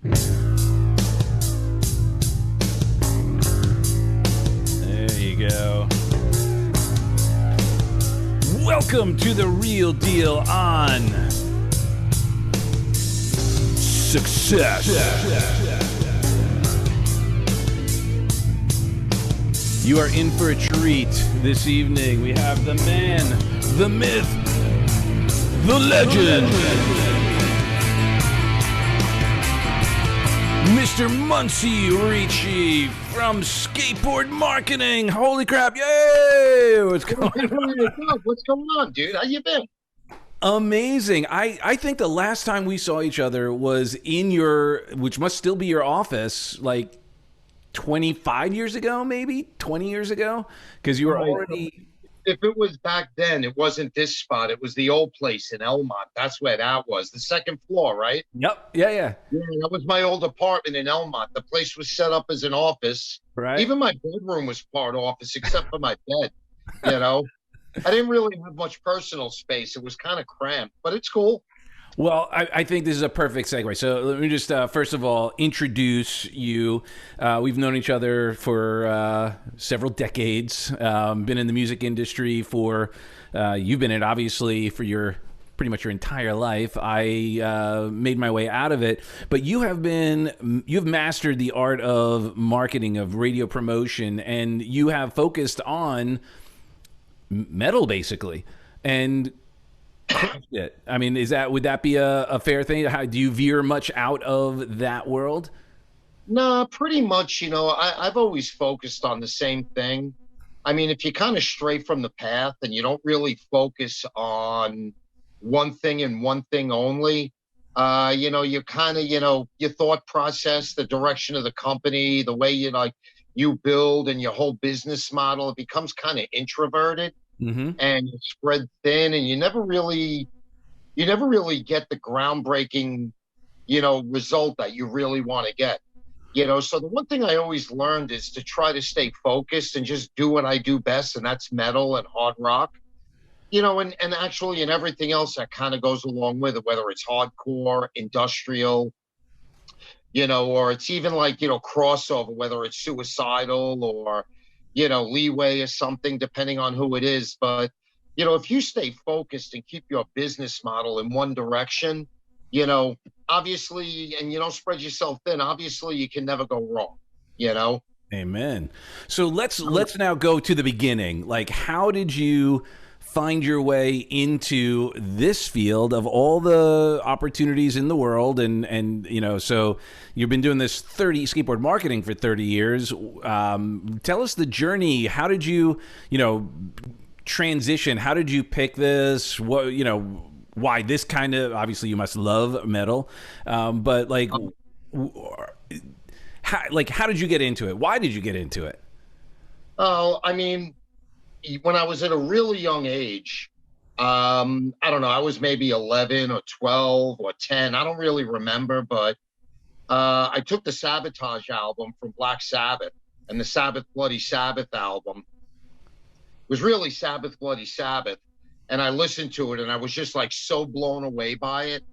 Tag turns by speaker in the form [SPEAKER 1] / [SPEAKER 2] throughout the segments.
[SPEAKER 1] There you go. Welcome to The Real Deal on Success. You are in for a treat this evening. We have the man, the myth, the legend, Mr. Munsey Ricci from Skateboard Marketing. Holy crap, yay! What's going on?
[SPEAKER 2] What's going on, dude? How you been?
[SPEAKER 1] Amazing. I think the last time we saw each other was in your, which must still be your office, like 25 years ago, maybe 20 years ago, because you were already.
[SPEAKER 2] If it was back then, it wasn't this spot. It was the old place in Elmont. That's where that was. The second floor, right?
[SPEAKER 1] Yep. Yeah.
[SPEAKER 2] Yeah, that was my old apartment in Elmont. The place was set up as an office.
[SPEAKER 1] Right.
[SPEAKER 2] Even my bedroom was part office, except for my bed. You know, I didn't really have much personal space. It was kind of cramped, but it's cool.
[SPEAKER 1] Well, I think this is a perfect segue. So let me just, first of all, introduce you. We've known each other for several decades, been in the music industry for, you've been in it obviously for your pretty much your entire life. I made my way out of it, but you've mastered the art of marketing, of radio promotion, and you have focused on metal basically. And it. I mean, would that be a fair thing? How do you veer much out of that world?
[SPEAKER 2] No, pretty much. You know, I've always focused on the same thing. I mean, if you kind of stray from the path and you don't really focus on one thing and one thing only, you know, you kind of, you know, your thought process, the direction of the company, the way you build and your whole business model, it becomes kind of introverted.
[SPEAKER 1] Mm-hmm.
[SPEAKER 2] And you spread thin, and you never really get the groundbreaking, you know, result that you really want to get. You know, so the one thing I always learned is to try to stay focused and just do what I do best, and that's metal and hard rock. You know, and actually and everything else that kind of goes along with it, whether it's hardcore, industrial, you know, or it's even like, you know, crossover, whether it's suicidal or, you know, leeway or something, depending on who it is. But, you know, if you stay focused and keep your business model in one direction, you know, obviously, and you don't spread yourself thin, obviously you can never go wrong, you know?
[SPEAKER 1] Amen. So let's now go to the beginning. Like, how did you find your way into this field of all the opportunities in the world? And you know, so you've been doing this skateboard marketing for 30 years. Tell us the journey. How did you, you know, transition? How did you pick this? What, you know, why this kind of, obviously you must love metal, but like, how did you get into it? Why did you get into it?
[SPEAKER 2] Oh, I mean, when I was at a really young age, I don't know, I was maybe 11 or 12 or 10. I don't really remember, but I took the Sabotage album from Black Sabbath, and the Sabbath Bloody Sabbath album was really Sabbath Bloody Sabbath. And I listened to it, and I was just like so blown away by it.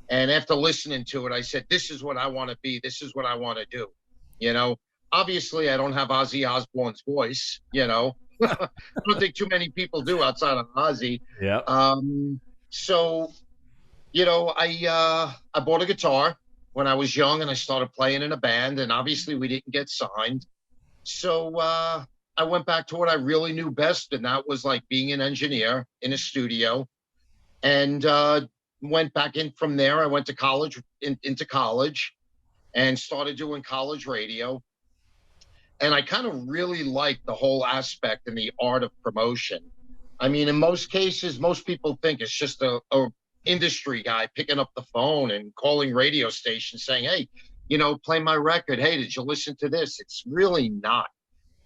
[SPEAKER 2] And after listening to it, I said, this is what I want to be. This is what I want to do. You know, obviously I don't have Ozzy Osbourne's voice, you know. I don't think too many people do outside of Ozzy.
[SPEAKER 1] Yeah.
[SPEAKER 2] So, you know, I bought a guitar when I was young, and I started playing in a band, and obviously we didn't get signed. So I went back to what I really knew best, and that was like being an engineer in a studio, and went back in from there. I went to college, into college, and started doing college radio. And I kind of really liked the whole aspect and the art of promotion. I mean, in most cases, most people think it's just a industry guy picking up the phone and calling radio stations saying, hey, you know, play my record. Hey, did you listen to this? It's really not,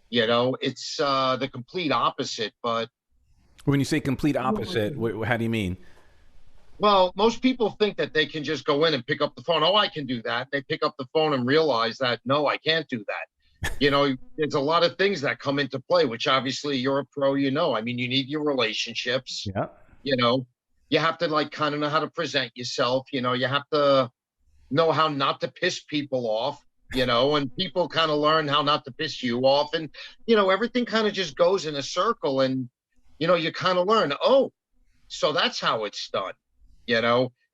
[SPEAKER 2] you know, it's the complete opposite. But
[SPEAKER 1] when you say complete opposite, how do you mean?
[SPEAKER 2] Well, most people think that they can just go in and pick up the phone. Oh, I can do that. They pick up the phone and realize that, no, I can't do that. You know, there's a lot of things that come into play, which obviously you're a pro, you know. I mean, you need your relationships.
[SPEAKER 1] Yeah.
[SPEAKER 2] You know, you have to like kind of know how to present yourself. You know, you have to know how not to piss people off, and people kind of learn how not to piss you off. And, everything kind of just goes in a circle, and, you kind of learn, oh, so that's how it's done.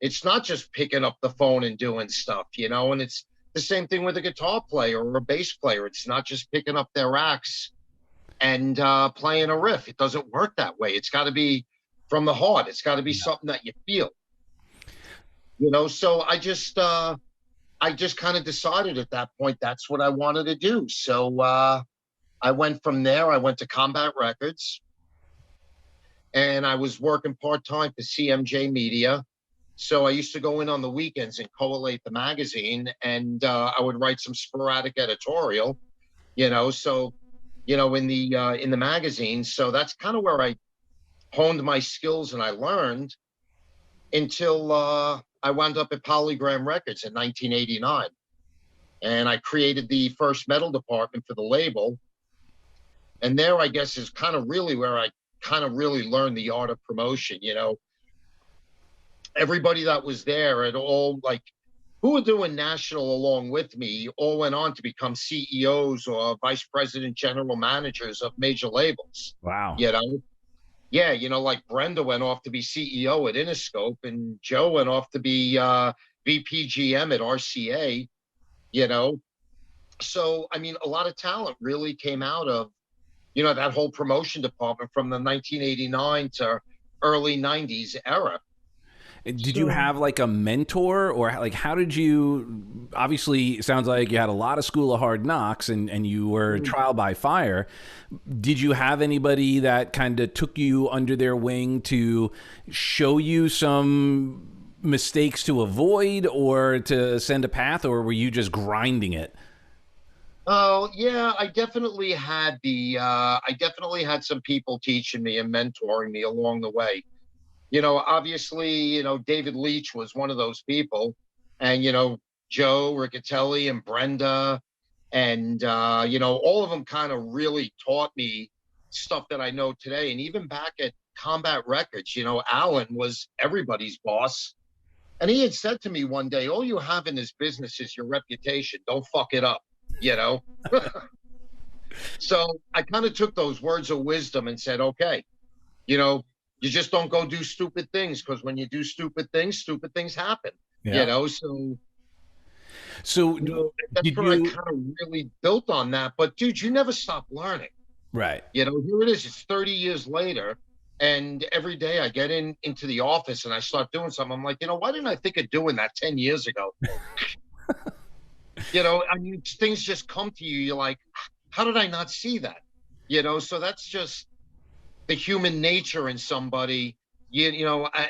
[SPEAKER 2] It's not just picking up the phone and doing stuff, and it's the same thing with a guitar player or a bass player. It's not just picking up their axe and playing a riff. It doesn't work that way. It's got to be from the heart. It's got to be something that you feel. So I just kind of decided at that point that's what I wanted to do. So I went from there. I went to Combat Records, and I was working part-time for CMJ Media. So I used to go in on the weekends and collate the magazine, and I would write some sporadic editorial, so, in the magazine. So that's kind of where I honed my skills and I learned until I wound up at PolyGram Records in 1989. And I created the first metal department for the label. And there, I guess, is kind of really where I kind of really learned the art of promotion. Everybody that was there at all, like, who were doing national along with me, all went on to become CEOs or vice president, general managers of major labels.
[SPEAKER 1] Wow.
[SPEAKER 2] Yeah, like Brenda went off to be CEO at Interscope, and Joe went off to be VPGM at RCA, So, I mean, a lot of talent really came out of, that whole promotion department from the 1989 to early 90s era.
[SPEAKER 1] Did you have like a mentor, or like how did you, obviously it sounds like you had a lot of School of Hard Knocks and you were trial by fire. Did you have anybody that kind of took you under their wing to show you some mistakes to avoid or to send a path, or were you just grinding it?
[SPEAKER 2] Oh, yeah, I definitely had some people teaching me and mentoring me along the way. Obviously, David Leach was one of those people, and, Joe Riccatelli and Brenda and, all of them kind of really taught me stuff that I know today. And even back at Combat Records, Alan was everybody's boss. And he had said to me one day, all you have in this business is your reputation. Don't fuck it up, So I kind of took those words of wisdom and said, okay, you just don't go do stupid things, because when you do stupid things happen.
[SPEAKER 1] Yeah.
[SPEAKER 2] So that's where I kind of really built on that. But dude, you never stop learning.
[SPEAKER 1] Right.
[SPEAKER 2] Here it is. It's 30 years later, and every day I get into the office and I start doing something. I'm like, why didn't I think of doing that 10 years ago? I mean, things just come to you. You're like, how did I not see that? So that's just the human nature in somebody.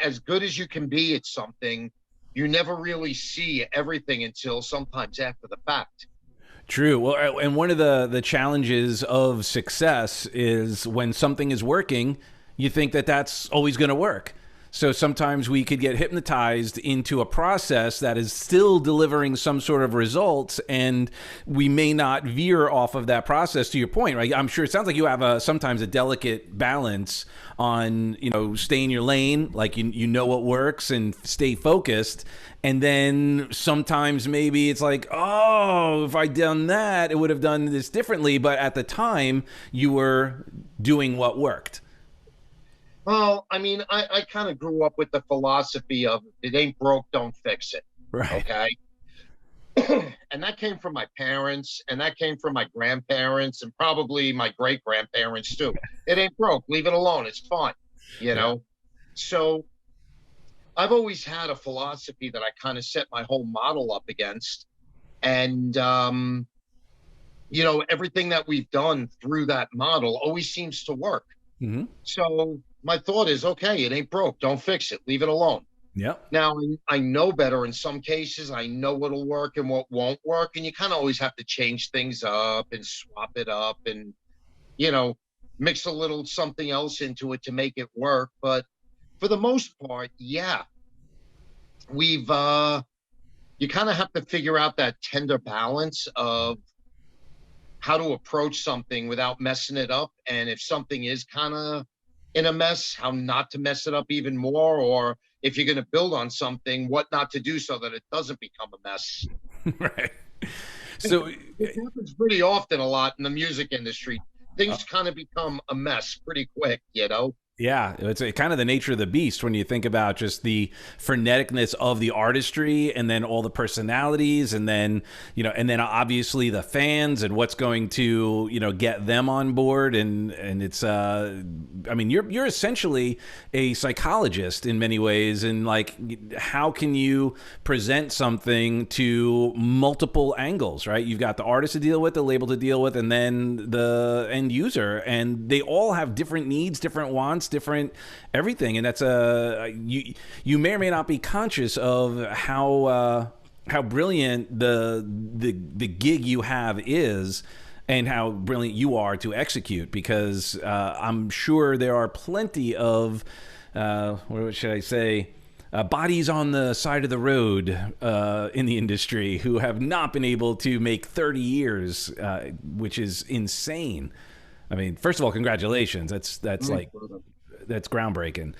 [SPEAKER 2] As good as you can be at something, you never really see everything until sometimes after the fact.
[SPEAKER 1] True. Well, and one of the challenges of success is when something is working, you think that that's always going to work. So sometimes we could get hypnotized into a process that is still delivering some sort of results, and we may not veer off of that process, to your point, right? I'm sure it sounds like you have sometimes a delicate balance on, stay in your lane, like you know what works and stay focused. And then sometimes maybe it's like, oh, if I'd done that, it would have done this differently. But at the time, you were doing what worked.
[SPEAKER 2] Well, I mean, I kind of grew up with the philosophy of it ain't broke, don't fix it.
[SPEAKER 1] Right.
[SPEAKER 2] Okay. And that came from my parents, and that came from my grandparents, and probably my great grandparents too. It ain't broke, leave it alone. It's fine. So I've always had a philosophy that I kind of set my whole model up against. And, everything that we've done through that model always seems to work.
[SPEAKER 1] Mm-hmm.
[SPEAKER 2] So my thought is, okay, it ain't broke. Don't fix it. Leave it alone.
[SPEAKER 1] Yep.
[SPEAKER 2] Now, I know better in some cases. I know what'll work and what won't work. And you kind of always have to change things up and swap it up and, mix a little something else into it to make it work. But for the most part, yeah, you kind of have to figure out that tender balance of how to approach something without messing it up. And if something is kind of in a mess, how not to mess it up even more. Or if you're going to build on something, what not to do so that it doesn't become a mess.
[SPEAKER 1] Right. So
[SPEAKER 2] it happens pretty often, a lot in the music industry. Things kind of become a mess pretty quick, you know?
[SPEAKER 1] yeah, it's kind of the nature of the beast when you think about just the freneticness of the artistry, and then all the personalities, and then obviously the fans and what's going to get them on board, and it's I mean, you're essentially a psychologist in many ways, and like, how can you present something to multiple angles, right? You've got the artist to deal with, the label to deal with, and then the end user, and they all have different needs, different wants, different everything, and that's you may or may not be conscious of how brilliant the gig you have is, and how brilliant you are to execute, because I'm sure there are plenty of what should I say, bodies on the side of the road in the industry who have not been able to make 30 years, which is insane. I mean, first of all, congratulations. That's like, that's groundbreaking.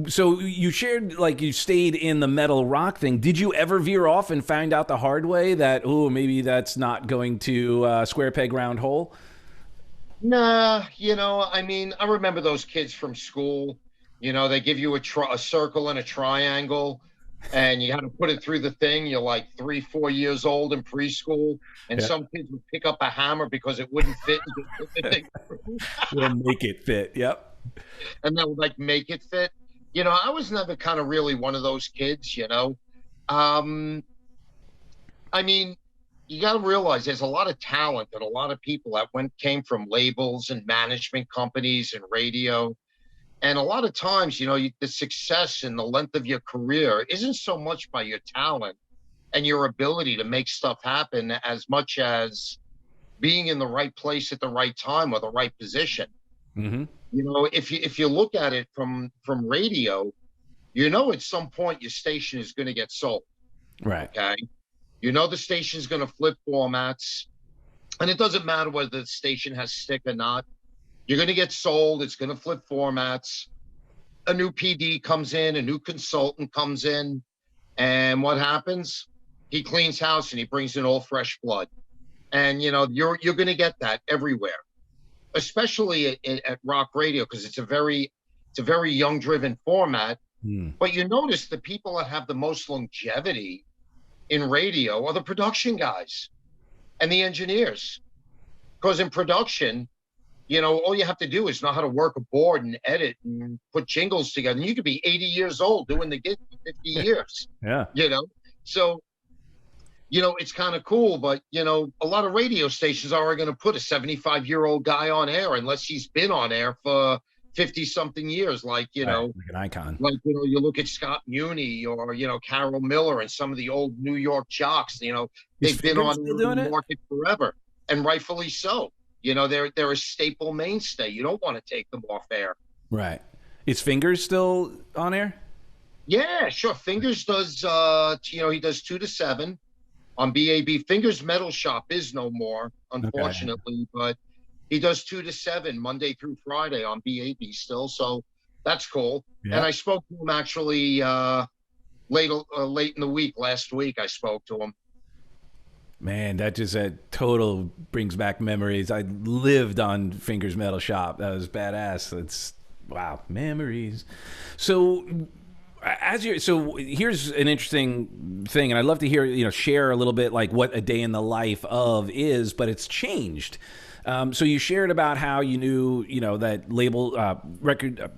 [SPEAKER 1] So you shared, like, you stayed in the metal rock thing. Did you ever veer off and find out the hard way that, oh, maybe that's not going to square peg round hole?
[SPEAKER 2] Nah, I mean, I remember those kids from school. They give you a circle and a triangle, and you had to put it through the thing. You're like 3-4 years old in preschool, and some kids would pick up a hammer because it wouldn't fit.
[SPEAKER 1] We'll make it fit. Yep.
[SPEAKER 2] And they would like make it fit. I was never kind of really one of those kids. I mean, you got to realize there's a lot of talent and a lot of people that came from labels and management companies and radio. And a lot of times, the success and the length of your career isn't so much by your talent and your ability to make stuff happen, as much as being in the right place at the right time or the right position.
[SPEAKER 1] Mm-hmm.
[SPEAKER 2] If you look at it from radio, at some point your station is going to get sold.
[SPEAKER 1] Right.
[SPEAKER 2] Okay. The station's going to flip formats, and it doesn't matter whether the station has stick or not. You're going to get sold. It's going to flip formats. A new PD comes in, a new consultant comes in, and what happens? He cleans house and he brings in all fresh blood. And you're going to get that everywhere, especially at rock radio, because it's a very young driven format. But you notice the people that have the most longevity in radio are the production guys and the engineers, because in production, all you have to do is know how to work a board and edit and put jingles together. And you could be 80 years old doing the gig for 50 years.
[SPEAKER 1] Yeah.
[SPEAKER 2] So, it's kind of cool, but, a lot of radio stations aren't going to put a 75-year-old guy on air unless he's been on air for 50-something years, like,
[SPEAKER 1] like an icon.
[SPEAKER 2] Like, you look at Scott Muni or, Carol Miller and some of the old New York jocks, they've been on the market forever, and rightfully so. They're a staple mainstay. You don't want to take them off air. Right.
[SPEAKER 1] Is Fingers still on air?
[SPEAKER 2] Yeah, sure. Fingers does, he does 2 to 7 on BAB. Fingers Metal Shop is no more, unfortunately, but he does 2 to 7 Monday through Friday on BAB still. So that's cool. Yeah. And I spoke to him actually late in the week, last week. I spoke to him.
[SPEAKER 1] Man, that total brings back memories. I lived on Fingers Metal Shop. That was badass. That's wow, memories. So here's an interesting thing, and I'd love to hear, share a little bit like what a day in the life of is, but it's changed. So you shared about how you knew, that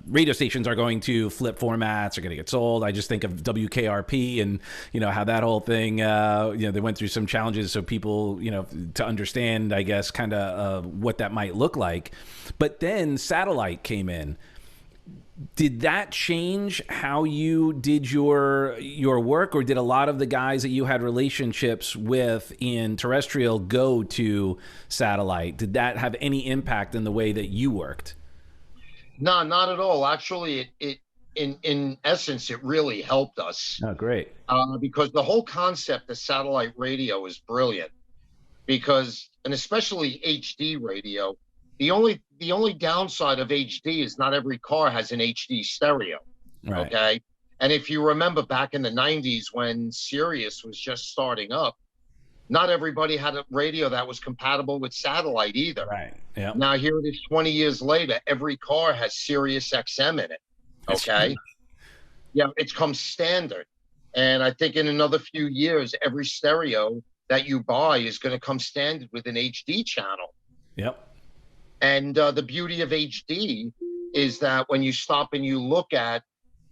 [SPEAKER 1] radio stations are going to flip formats, are going to get sold. I just think of WKRP and, how that whole thing, they went through some challenges. So people, to understand, I guess, kind of what that might look like. But then satellite came in. Did that change how you did your work, or did a lot of the guys that you had relationships with in terrestrial go to satellite? Did that have any impact in the way that you worked?
[SPEAKER 2] No, not at all. Actually, in essence, it really helped us.
[SPEAKER 1] Oh, great.
[SPEAKER 2] Because the whole concept of satellite radio is brilliant. And especially HD radio, the only downside of HD is not every car has an HD stereo. Right. Okay. And if you remember back in the 90s when Sirius was just starting up, not everybody had a radio that was compatible with satellite either.
[SPEAKER 1] Right. Yeah.
[SPEAKER 2] Now here it is 20 years later, every car has Sirius XM in it. Okay. Yeah, it's come standard. And I think in another few years, every stereo that you buy is going to come standard with an HD channel.
[SPEAKER 1] Yep.
[SPEAKER 2] And the beauty of HD is that when you stop and you look at,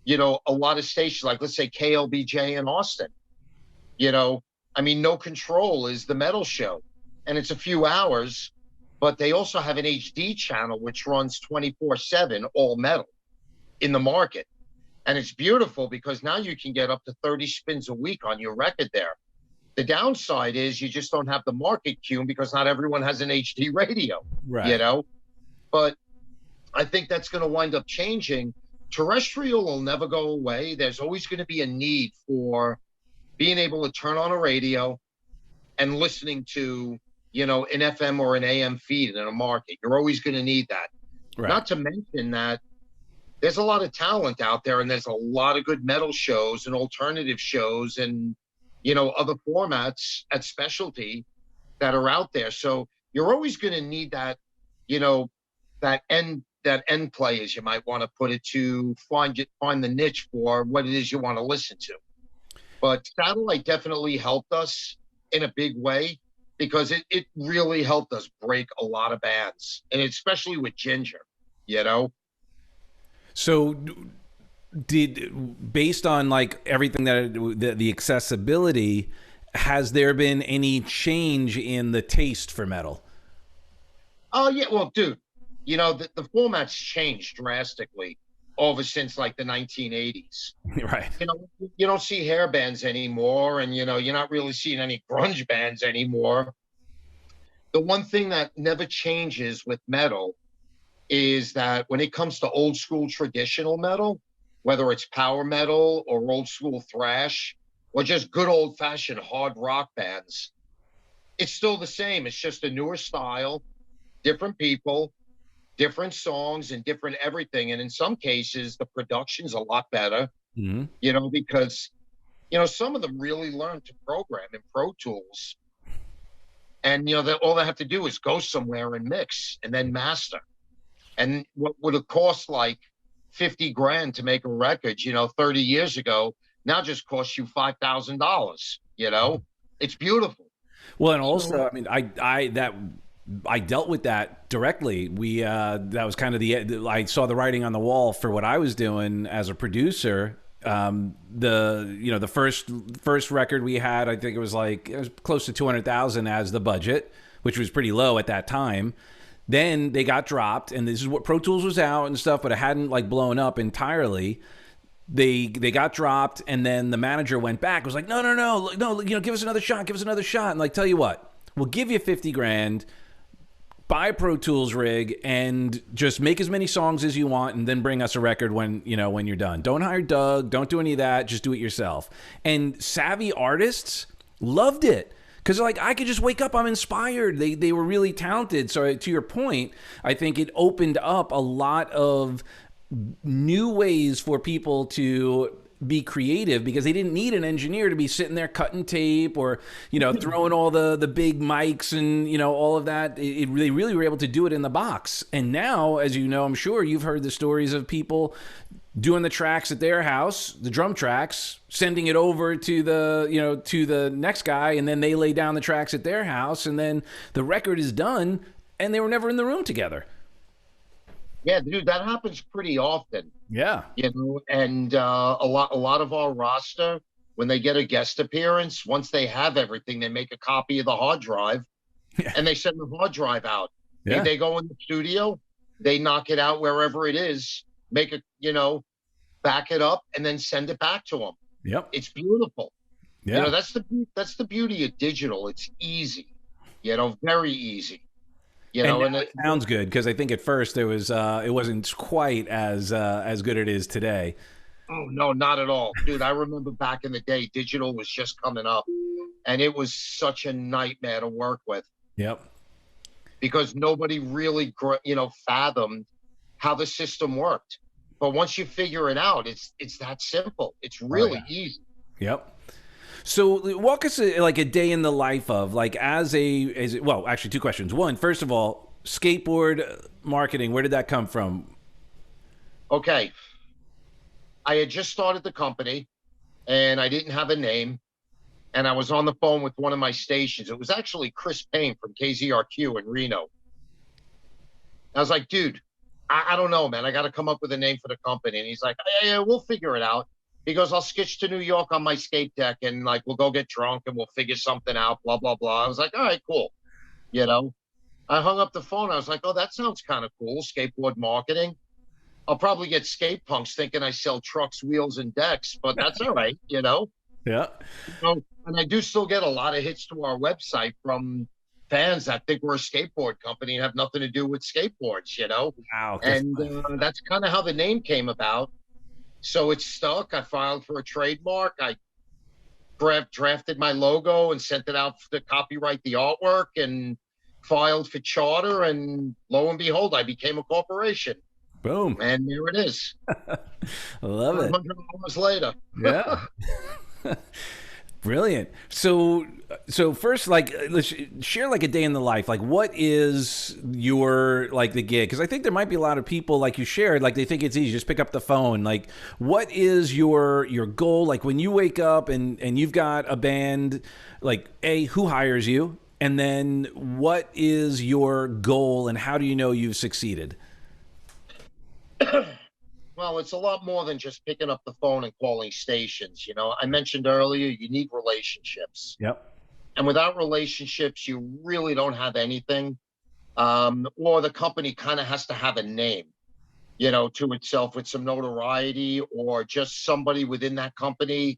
[SPEAKER 2] you know, a lot of stations, like let's say KLBJ in Austin, you know, I mean, No Control is the metal show, and it's a few hours, but they also have an HD channel which runs 24/7 all metal in the market. And it's beautiful because now you can get up to 30 spins a week on your record there. The downside is you just don't have the market queue because not everyone has an HD radio,
[SPEAKER 1] Right.
[SPEAKER 2] you know? But I think that's going to wind up changing. Terrestrial will never go away. There's always going to be a need for being able to turn on a radio and listening to, you know, an FM or an AM feed in a market. You're always going to need that.
[SPEAKER 1] Right.
[SPEAKER 2] Not to mention that there's a lot of talent out there, and there's a lot of good metal shows and alternative shows and, you know, other formats at specialty that are out there. So you're always going to need that, you know, that end play, as you might want to put it, to find the niche for what it is you want to listen to. But satellite definitely helped us in a big way because it really helped us break a lot of bands, and especially with Ginger, you know?
[SPEAKER 1] So based on like everything the accessibility, has there been any change in the taste for metal?
[SPEAKER 2] Oh, yeah. Well, dude, you know, the format's changed drastically over since like the 1980s.
[SPEAKER 1] Right.
[SPEAKER 2] You know, you don't see hair bands anymore, and, you know, you're not really seeing any grunge bands anymore. The one thing that never changes with metal is that when it comes to old school traditional metal, whether it's power metal or old school thrash or just good old fashioned hard rock bands, it's still the same. It's just a newer style, different people, different songs, and different everything. And in some cases, the production's a lot better,
[SPEAKER 1] Mm-hmm.
[SPEAKER 2] you know, because, you know, some of them really learn to program in Pro Tools. And, you know, all they have to do is go somewhere and mix and then master. And what would have cost like 50 grand to make a record, you know, 30 years ago, now just costs you $5,000, you know? It's beautiful.
[SPEAKER 1] Well, and also, I mean, I dealt with that directly. That was kind of I saw the writing on the wall for what I was doing as a producer. The first record we had, I think it was close to 200,000 as the budget, which was pretty low at that time. Then they got dropped, and this is what Pro Tools was out and stuff, but it hadn't like blown up entirely. They got dropped, and then the manager went back, was like, no, you know, give us another shot, and like, tell you what, we'll give you 50 grand, buy a Pro Tools rig, and just make as many songs as you want, and then bring us a record when you're done. Don't hire Doug, don't do any of that, just do it yourself. And savvy artists loved it. Because like I could just wake up, I'm inspired. They were really talented. So to your point, I think it opened up a lot of new ways for people to be creative because they didn't need an engineer to be sitting there cutting tape or, you know, throwing all the big mics and, you know, all of that. They really were able to do it in the box. And now, as you know, I'm sure you've heard the stories of people doing the tracks at their house, the drum tracks, sending it over to the next guy, and then they lay down the tracks at their house, and then the record is done, and they were never in the room together.
[SPEAKER 2] Yeah, dude, that happens pretty often.
[SPEAKER 1] Yeah.
[SPEAKER 2] You know, and a lot of our roster, when they get a guest appearance, once they have everything, they make a copy of the hard drive, and they send the hard drive out.
[SPEAKER 1] Yeah.
[SPEAKER 2] They go in the studio, they knock it out wherever it is, make it, you know, back it up, and then send it back to them.
[SPEAKER 1] Yep.
[SPEAKER 2] It's beautiful.
[SPEAKER 1] Yeah.
[SPEAKER 2] You know, that's the beauty of digital. It's easy, you know, very easy. You know,
[SPEAKER 1] and it sounds good because I think at first there was it wasn't quite as good as it is today.
[SPEAKER 2] Oh no, not at all, dude. I remember back in the day, digital was just coming up, and it was such a nightmare to work with.
[SPEAKER 1] Yep.
[SPEAKER 2] Because nobody really, you know, fathomed how the system worked. But once you figure it out, it's that simple. It's
[SPEAKER 1] Oh yeah.
[SPEAKER 2] really easy.
[SPEAKER 1] Yep. So walk us like a day in the life of like well, actually two questions. One, first of all, skateboard marketing, where did that come from?
[SPEAKER 2] Okay. I had just started the company and I didn't have a name. And I was on the phone with one of my stations. It was actually Chris Payne from KZRQ in Reno. I was like, dude, I don't know, man. I got to come up with a name for the company. And he's like, yeah, we'll figure it out. He goes, I'll skitch to New York on my skate deck and like we'll go get drunk and we'll figure something out, blah, blah, blah. I was like, all right, cool. You know, I hung up the phone. I was like, oh, that sounds kind of cool. Skateboard marketing. I'll probably get skate punks thinking I sell trucks, wheels, and decks, but that's all right, you know?
[SPEAKER 1] Yeah.
[SPEAKER 2] So, and I do still get a lot of hits to our website from fans that think we're a skateboard company and have nothing to do with skateboards, you know?
[SPEAKER 1] Wow.
[SPEAKER 2] And that's kind of how the name came about. So it's stuck. I filed for a trademark. I drafted my logo and sent it out to copyright the artwork and filed for charter. And lo and behold, I became a corporation.
[SPEAKER 1] Boom.
[SPEAKER 2] And there it is.
[SPEAKER 1] I love it.
[SPEAKER 2] 100 hours later.
[SPEAKER 1] Yeah. Brilliant. So first, like, let's share like a day in the life. Like, what is your like the gig? Because I think there might be a lot of people like you shared, like they think it's easy, just pick up the phone. Like, what is your goal? Like when you wake up and you've got a band, like who hires you, and then what is your goal, and how do you know you've succeeded?
[SPEAKER 2] Well, it's a lot more than just picking up the phone and calling stations. You know, I mentioned earlier, you need relationships.
[SPEAKER 1] Yep.
[SPEAKER 2] And without relationships, you really don't have anything. Or the company kind of has to have a name, you know, to itself with some notoriety or just somebody within that company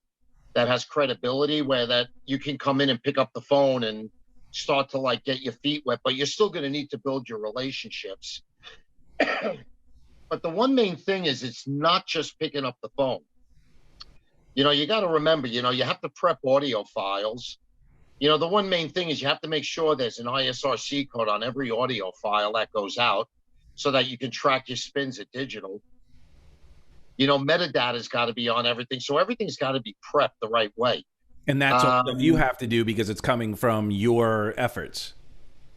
[SPEAKER 2] that has credibility where that you can come in and pick up the phone and start to like get your feet wet, but you're still going to need to build your relationships. But the one main thing is it's not just picking up the phone. You know, you got to remember, you know, you have to prep audio files. You know, the one main thing is you have to make sure there's an ISRC code on every audio file that goes out so that you can track your spins at digital. You know, metadata's got to be on everything. So everything's got to be prepped the right way.
[SPEAKER 1] And that's what you have to do because it's coming from your efforts.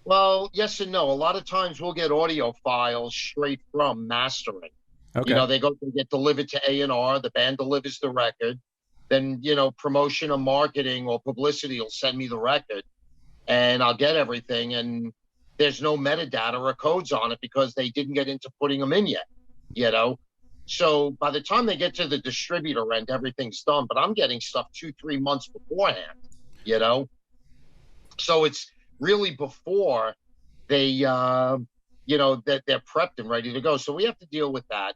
[SPEAKER 2] Well, yes and no. A lot of times we'll get audio files straight from mastering.
[SPEAKER 1] Okay.
[SPEAKER 2] You know, they get delivered to A&R, the band delivers the record. Then, you know, promotion or marketing or publicity will send me the record and I'll get everything. And there's no metadata or codes on it because they didn't get into putting them in yet, you know? So by the time they get to the distributor end, everything's done, but I'm getting stuff 2-3 months beforehand, you know? So it's really before they, you know, that they're prepped and ready to go. So we have to deal with that.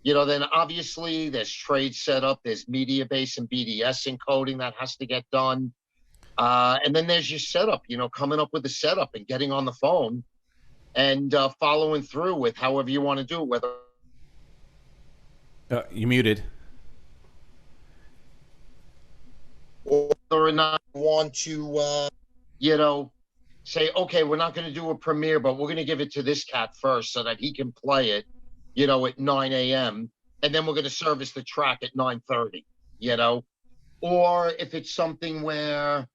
[SPEAKER 2] You know, then obviously there's trade setup, there's media base and BDS encoding that has to get done. And then there's your setup, you know, coming up with the setup and getting on the phone and following through with however you want to do it, whether
[SPEAKER 1] you muted.
[SPEAKER 2] Whether or not you want to, you know, say, okay, we're not going to do a premiere, but we're going to give it to this cat first so that he can play it, you know, at 9 a.m. And then we're going to service the track at 9:30, you know? Or if it's something where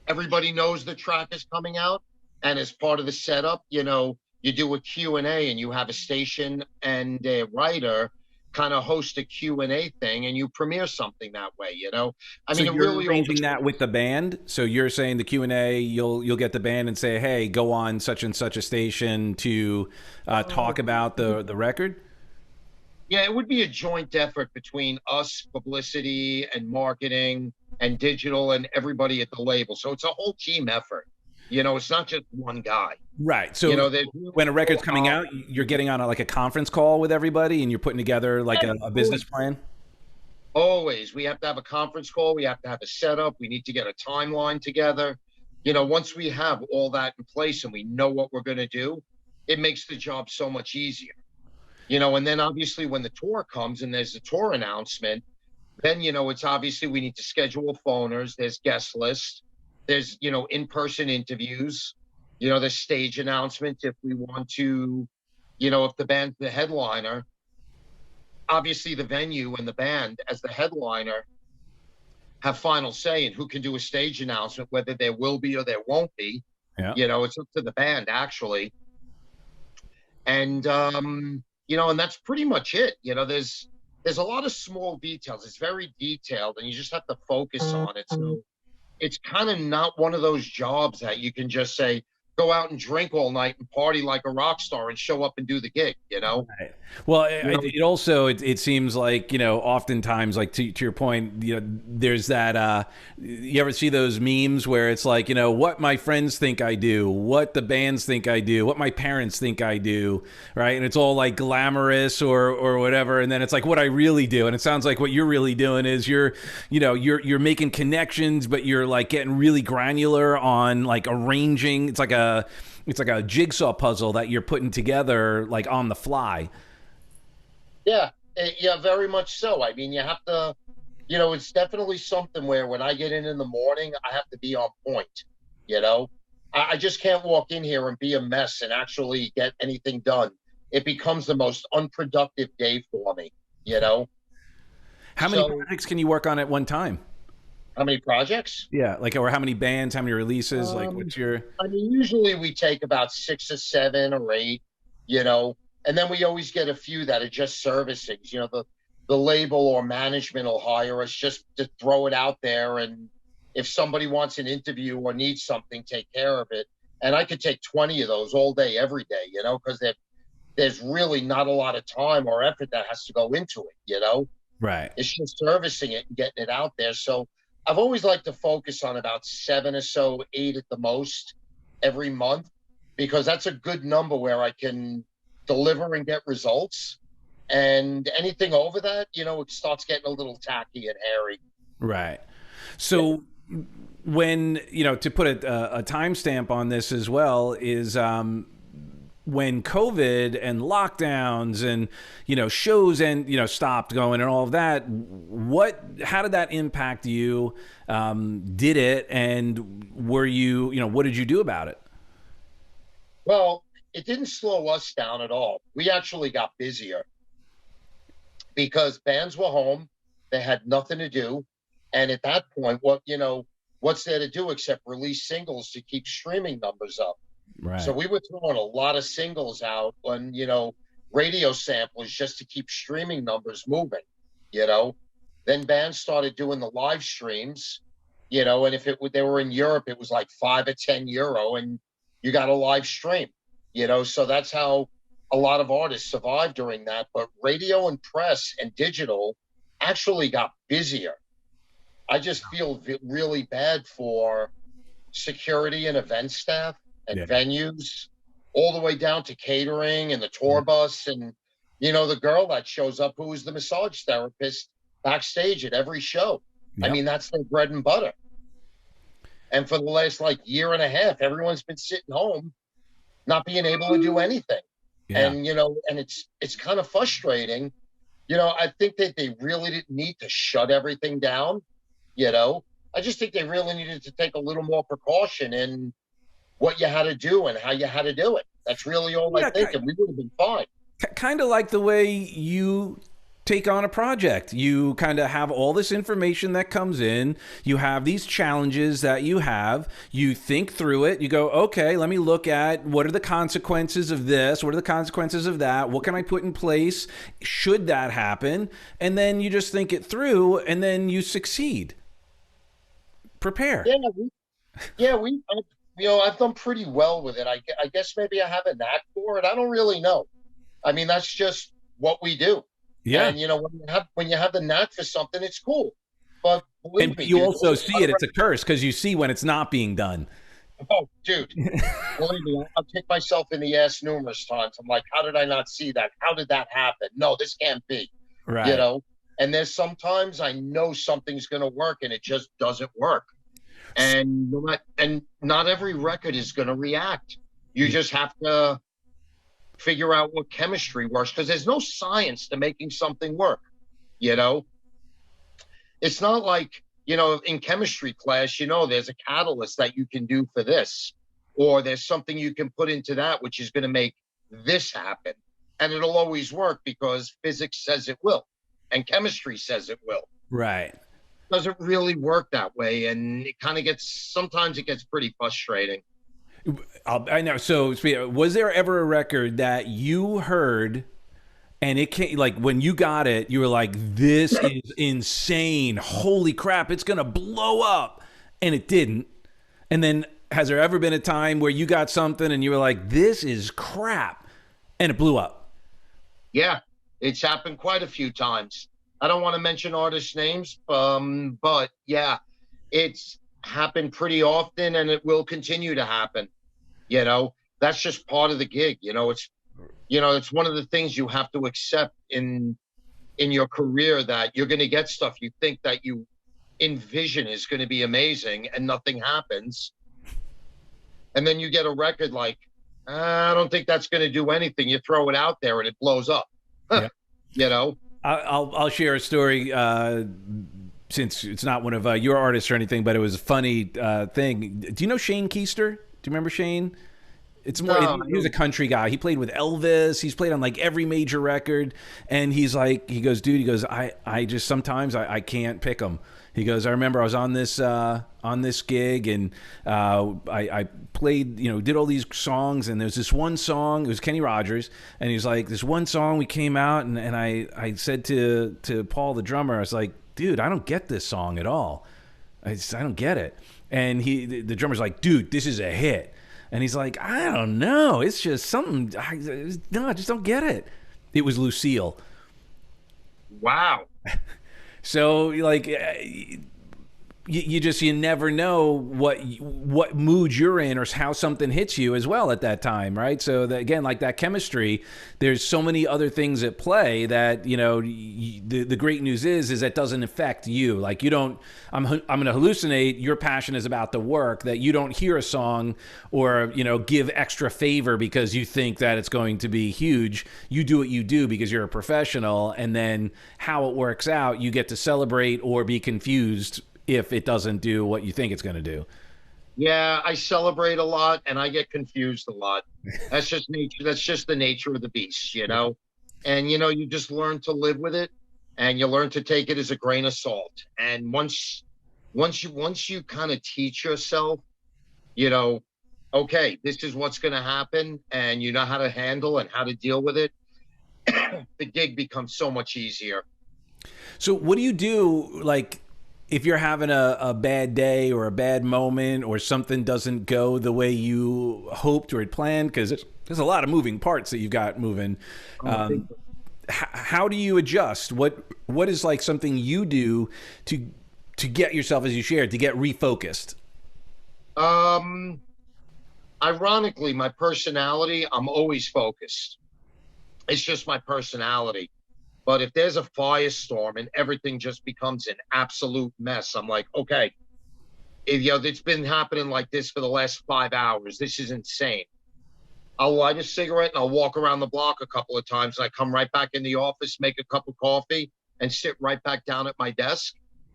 [SPEAKER 2] everybody knows the track is coming out and as part of the setup, you know, you do a Q&A and you have a station and a writer kind of host a Q&A thing and you premiere something that way, you know? I mean,
[SPEAKER 1] So you're really arranging that with the band. So you're saying the Q&A, you'll get the band and say, hey, go on such and such a station to talk about the record?
[SPEAKER 2] Yeah, it would be a joint effort between us, publicity and marketing and digital and everybody at the label. So it's a whole team effort. You know, it's not just one guy.
[SPEAKER 1] Right. So
[SPEAKER 2] you know,
[SPEAKER 1] when a record's coming out, you're getting on like a conference call with everybody and you're putting together like a business plan?
[SPEAKER 2] Always. We have to have a conference call. We have to have a setup. We need to get a timeline together. You know, once we have all that in place and we know what we're going to do, it makes the job so much easier. You know, and then obviously when the tour comes and there's a tour announcement, then, you know, it's obviously we need to schedule phoners. There's guest lists. There's, you know, in-person interviews, you know, there's stage announcements if we want to, you know, if the band's the headliner, obviously the venue and the band as the headliner have final say in who can do a stage announcement, whether there will be or there won't be.
[SPEAKER 1] Yeah.
[SPEAKER 2] It's up to the band actually. And and that's pretty much it. There's a lot of small details. It's very detailed and you just have to focus on it. So it's kind of not one of those jobs that you can just say, go out and drink all night and party like a rock star and show up and do the gig,
[SPEAKER 1] Right. Well, it also, it seems like, oftentimes, like to your point, there's that, you ever see those memes where it's like, what my friends think I do, what the bands think I do, what my parents think I do, right? And it's all like glamorous or whatever. And then it's like what I really do. And it sounds like what you're really doing is you're making connections, but you're like getting really granular on like arranging. It's like a jigsaw puzzle that you're putting together like on the fly.
[SPEAKER 2] Yeah, very much so. I mean, you have to, it's definitely something where when I get in the morning, I have to be on point. I just can't walk in here and be a mess and actually get anything done. It becomes the most unproductive day for me.
[SPEAKER 1] How many projects can you work on at one time?
[SPEAKER 2] How many projects?
[SPEAKER 1] Yeah, like, or how many bands, how many releases? Like, what's your...
[SPEAKER 2] I mean, usually we take about 6 or 7 or 8, and then we always get a few that are just servicings. The label or management will hire us just to throw it out there, and if somebody wants an interview or needs something, take care of it. And I could take 20 of those all day, every day, because there's really not a lot of time or effort that has to go into it,
[SPEAKER 1] Right.
[SPEAKER 2] It's just servicing it and getting it out there. So I've always liked to focus on about 7 or so, 8 at the most every month, because that's a good number where I can deliver and get results. And anything over that, it starts getting a little tacky and hairy.
[SPEAKER 1] Right. So when, to put a timestamp on this as well is when COVID and lockdowns and, shows and, stopped going and all of that, how did that impact you? Did it? And were you, what did you do about it?
[SPEAKER 2] Well, it didn't slow us down at all. We actually got busier because bands were home. They had nothing to do. And at that point, what's there to do except release singles to keep streaming numbers up?
[SPEAKER 1] Right.
[SPEAKER 2] So we were throwing a lot of singles out on, radio samplers just to keep streaming numbers moving, Then bands started doing the live streams, and if they were in Europe, it was like €5 or €10, and you got a live stream, So that's how a lot of artists survived during that. But radio and press and digital actually got busier. I just feel really bad for security and event staff and venues, all the way down to catering and the tour bus and, the girl that shows up who is the massage therapist backstage at every show. Yep. I mean, that's their bread and butter. And for the last year and a half, everyone's been sitting home, not being able to do anything. Yeah. And, and it's kind of frustrating. I think that they really didn't need to shut everything down. I just think they really needed to take a little more precaution in what you had to do and how you had to do it. That's really all I think, and we would have been fine.
[SPEAKER 1] Kind of like the way you take on a project. You kind of have all this information that comes in. You have these challenges that you have. You think through it. You go, okay, let me look at what are the consequences of this? What are the consequences of that? What can I put in place should that happen? And then you just think it through, and then you succeed. Prepare.
[SPEAKER 2] I've done pretty well with it. I guess maybe I have a knack for it. I don't really know. I mean, that's just what we do. Yeah. And when you have the knack for something, it's cool. But believe me,
[SPEAKER 1] you also see it. It's a curse because you see when it's not being done.
[SPEAKER 2] Oh, dude, believe me, I'll kick myself in the ass numerous times. I'm like, how did I not see that? How did that happen? No, this can't be.
[SPEAKER 1] Right.
[SPEAKER 2] And there's sometimes I know something's going to work and it just doesn't work. And not every record is going to react. You just have to figure out what chemistry works, because there's no science to making something work. It's not like, in chemistry class, there's a catalyst that you can do for this, or there's something you can put into that, which is going to make this happen. and it'll always work because physics says it will, and chemistry says it will.
[SPEAKER 1] Right.
[SPEAKER 2] Doesn't really work that way, and it kind of sometimes it gets pretty frustrating.
[SPEAKER 1] I know. So, was there ever a record that you heard and it came, like when you got it, you were like, this is insane. Holy crap, it's going to blow up. And it didn't. And then has there ever been a time where you got something and you were like, this is crap, and it blew up?
[SPEAKER 2] Yeah, it's happened quite a few times. I don't want to mention artist names, but yeah, it's happened pretty often, and it will continue to happen. You know, that's just part of the gig. It's one of the things you have to accept in your career, that you're going to get stuff you think that you envision is going to be amazing, and nothing happens. And then you get a record like, I don't think that's going to do anything. You throw it out there and it blows up. Yeah.
[SPEAKER 1] I'll share a story, since it's not one of your artists or anything, but it was a funny thing. Do you know Shane Keister? Do you remember Shane? It's more.
[SPEAKER 2] No,
[SPEAKER 1] he was a country guy. He played with Elvis. He's played on like every major record. And he goes, dude. He goes, I just sometimes I can't pick them. He goes, I remember I was on this gig, and I played, did all these songs, and there's this one song. It was Kenny Rogers, and he's like, this one song we came out, and I said to Paul, the drummer, I was like, dude, I don't get this song at all. I don't get it. And the drummer's like, dude, this is a hit. And he's like, I don't know. It's just something. I just don't get it. It was Lucille.
[SPEAKER 2] Wow.
[SPEAKER 1] So, like, you never know what mood you're in or how something hits you as well at that time, right? So again, like that chemistry, there's so many other things at play that the great news is that doesn't affect you. Like you don't. I'm going to hallucinate. Your passion is about the work, that you don't hear a song or give extra favor because you think that it's going to be huge. You do what you do because you're a professional, and then how it works out, you get to celebrate or be confused if it doesn't do what you think it's going to do.
[SPEAKER 2] Yeah, I celebrate a lot and I get confused a lot. That's just nature. That's just the nature of the beast, And you just learn to live with it, and you learn to take it as a grain of salt. And once you kind of teach yourself, okay, this is what's going to happen, and you know how to handle and how to deal with it, the gig becomes so much easier.
[SPEAKER 1] So what do you do, like, if you're having a bad day or a bad moment or something doesn't go the way you hoped or had planned? Because there's a lot of moving parts that you've got moving. How do you adjust? What is like something you do to get yourself, as you shared, to get refocused?
[SPEAKER 2] Ironically, my personality, I'm always focused. It's just my personality. But if there's a firestorm and everything just becomes an absolute mess, I'm like, okay, it's been happening like this for the last 5 hours. This is insane. I'll light a cigarette and I'll walk around the block a couple of times. And I come right back in the office, make a cup of coffee, and sit right back down at my desk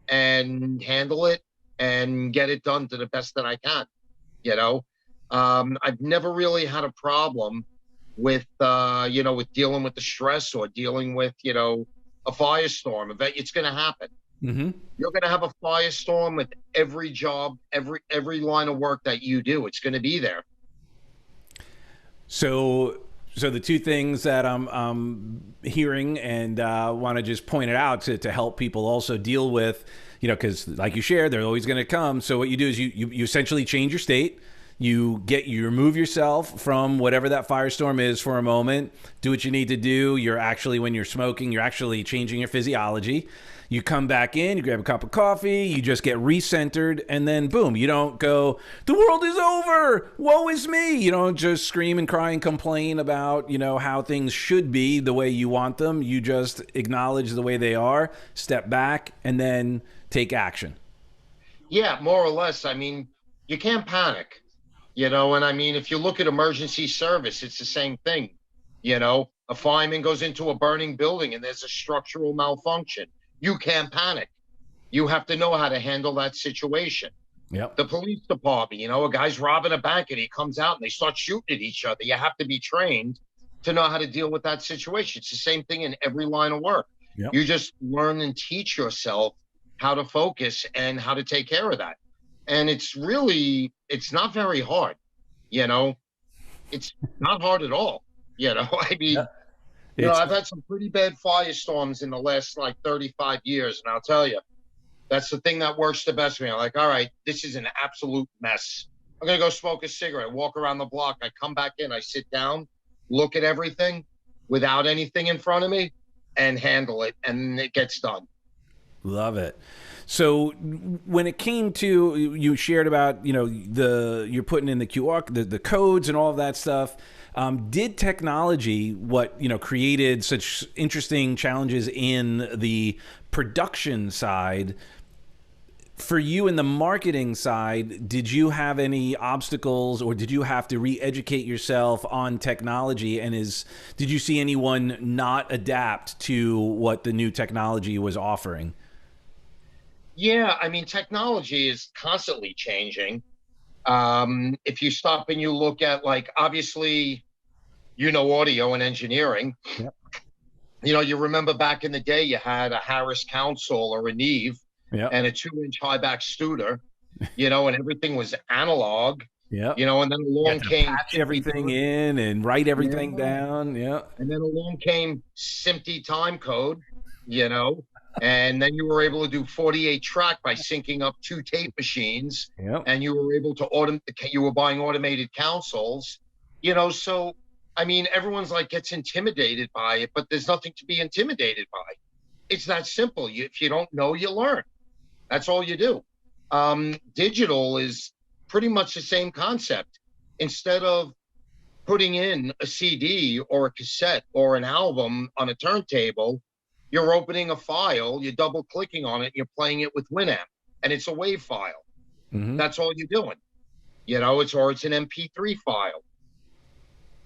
[SPEAKER 2] and handle it and get it done to the best that I can. I've never really had a problem with with dealing with the stress or dealing with a firestorm. It's going to happen.
[SPEAKER 1] Mm-hmm.
[SPEAKER 2] You're going to have a firestorm with every job, every line of work that you do. It's going to be there.
[SPEAKER 1] So the two things that I'm hearing and want to just point it out to help people also deal with, because like you shared, they're always going to come. So what you do is you essentially change your state. You remove yourself from whatever that firestorm is for a moment. Do what you need to do. When you're smoking, you're actually changing your physiology. You come back in, you grab a cup of coffee, you just get recentered, and then boom, you don't go, the world is over, woe is me. You don't just scream and cry and complain about, how things should be the way you want them. You just acknowledge the way they are, step back, and then take action.
[SPEAKER 2] Yeah, more or less. I mean, you can't panic. If you look at emergency service, it's the same thing. A fireman goes into a burning building and there's a structural malfunction. You can't panic. You have to know how to handle that situation.
[SPEAKER 1] Yep.
[SPEAKER 2] The police department, a guy's robbing a bank and he comes out and they start shooting at each other. You have to be trained to know how to deal with that situation. It's the same thing in every line of work.
[SPEAKER 1] Yep.
[SPEAKER 2] You just learn and teach yourself how to focus and how to take care of that. And it's not very hard, you know. It's not hard at all, you know. I mean, I've had some pretty bad firestorms in the last like 35 years, and I'll tell you, that's the thing that works the best for me. I'm like, all right, this is an absolute mess. I'm gonna go smoke a cigarette, walk around the block. I come back in, I sit down, look at everything without anything in front of me, and handle it, and it gets done.
[SPEAKER 1] Love it. So when it came to, you shared about, you're putting in the QR, the codes and all of that stuff. Did technology, created such interesting challenges in the production side, for you in the marketing side, did you have any obstacles, or did you have to re-educate yourself on technology? And did you see anyone not adapt to what the new technology was offering?
[SPEAKER 2] Yeah, I mean, technology is constantly changing. If you stop and you look at, like, obviously, audio and engineering.
[SPEAKER 1] Yep.
[SPEAKER 2] You remember back in the day, you had a Harris Console or a Neve,
[SPEAKER 1] yep,
[SPEAKER 2] and a 2-inch high-back Studer, and everything was analog.
[SPEAKER 1] Yep.
[SPEAKER 2] And then along came
[SPEAKER 1] patch everything in and write everything down. Yeah.
[SPEAKER 2] And then along came SMPTE time code, and then you were able to do 48 track by syncing up 2 tape machines.
[SPEAKER 1] Yep.
[SPEAKER 2] And you were able to you were buying automated consoles, so I mean, everyone's like gets intimidated by it, but there's nothing to be intimidated by. It's that simple. If you don't know, you learn. That's all you do. Digital is pretty much the same concept. Instead of putting in a CD or a cassette or an album on a turntable, you're opening a file, you're double clicking on it, you're playing it with Winamp, and it's a WAV file.
[SPEAKER 1] Mm-hmm.
[SPEAKER 2] That's all you're doing. It's an MP3 file.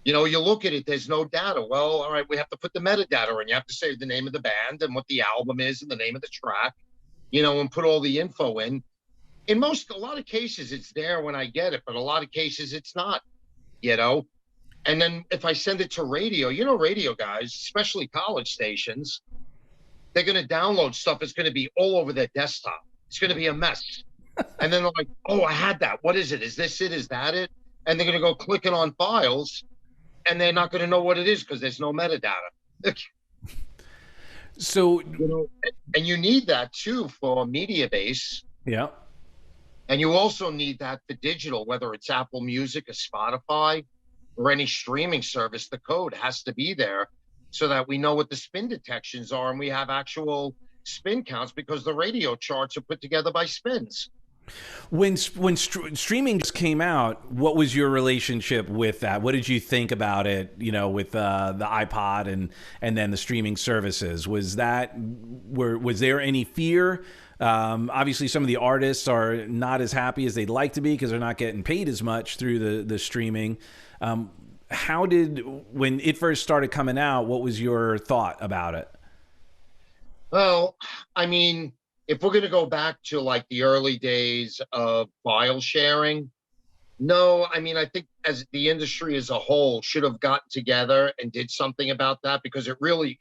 [SPEAKER 2] You look at it, there's no data. Well, all right, we have to put the metadata in. You have to say the name of the band and what the album is and the name of the track, and put all the info in. A lot of cases, it's there when I get it, but a lot of cases it's not, And then if I send it to radio, radio guys, especially college stations, they're going to download stuff. It's going to be all over their desktop. It's going to be a mess. And then they're like, oh, I had that. What is it? Is this it? Is that it? And they're going to go clicking on files, and they're not going to know what it is because there's no metadata.
[SPEAKER 1] So,
[SPEAKER 2] and you need that too for media base.
[SPEAKER 1] Yeah.
[SPEAKER 2] And you also need that for digital, whether it's Apple Music or Spotify or any streaming service. The code has to be there so that we know what the spin detections are, and we have actual spin counts, because the radio charts are put together by spins.
[SPEAKER 1] When streaming just came out, what was your relationship with that? What did you think about it, with the iPod and then the streaming services? Was there any fear? Obviously, some of the artists are not as happy as they'd like to be because they're not getting paid as much through the streaming. When it first started coming out, what was your thought about it?
[SPEAKER 2] Well, I mean, if we're going to go back to like the early days of file sharing, no, I mean, I think as the industry as a whole should have gotten together and did something about that, because it really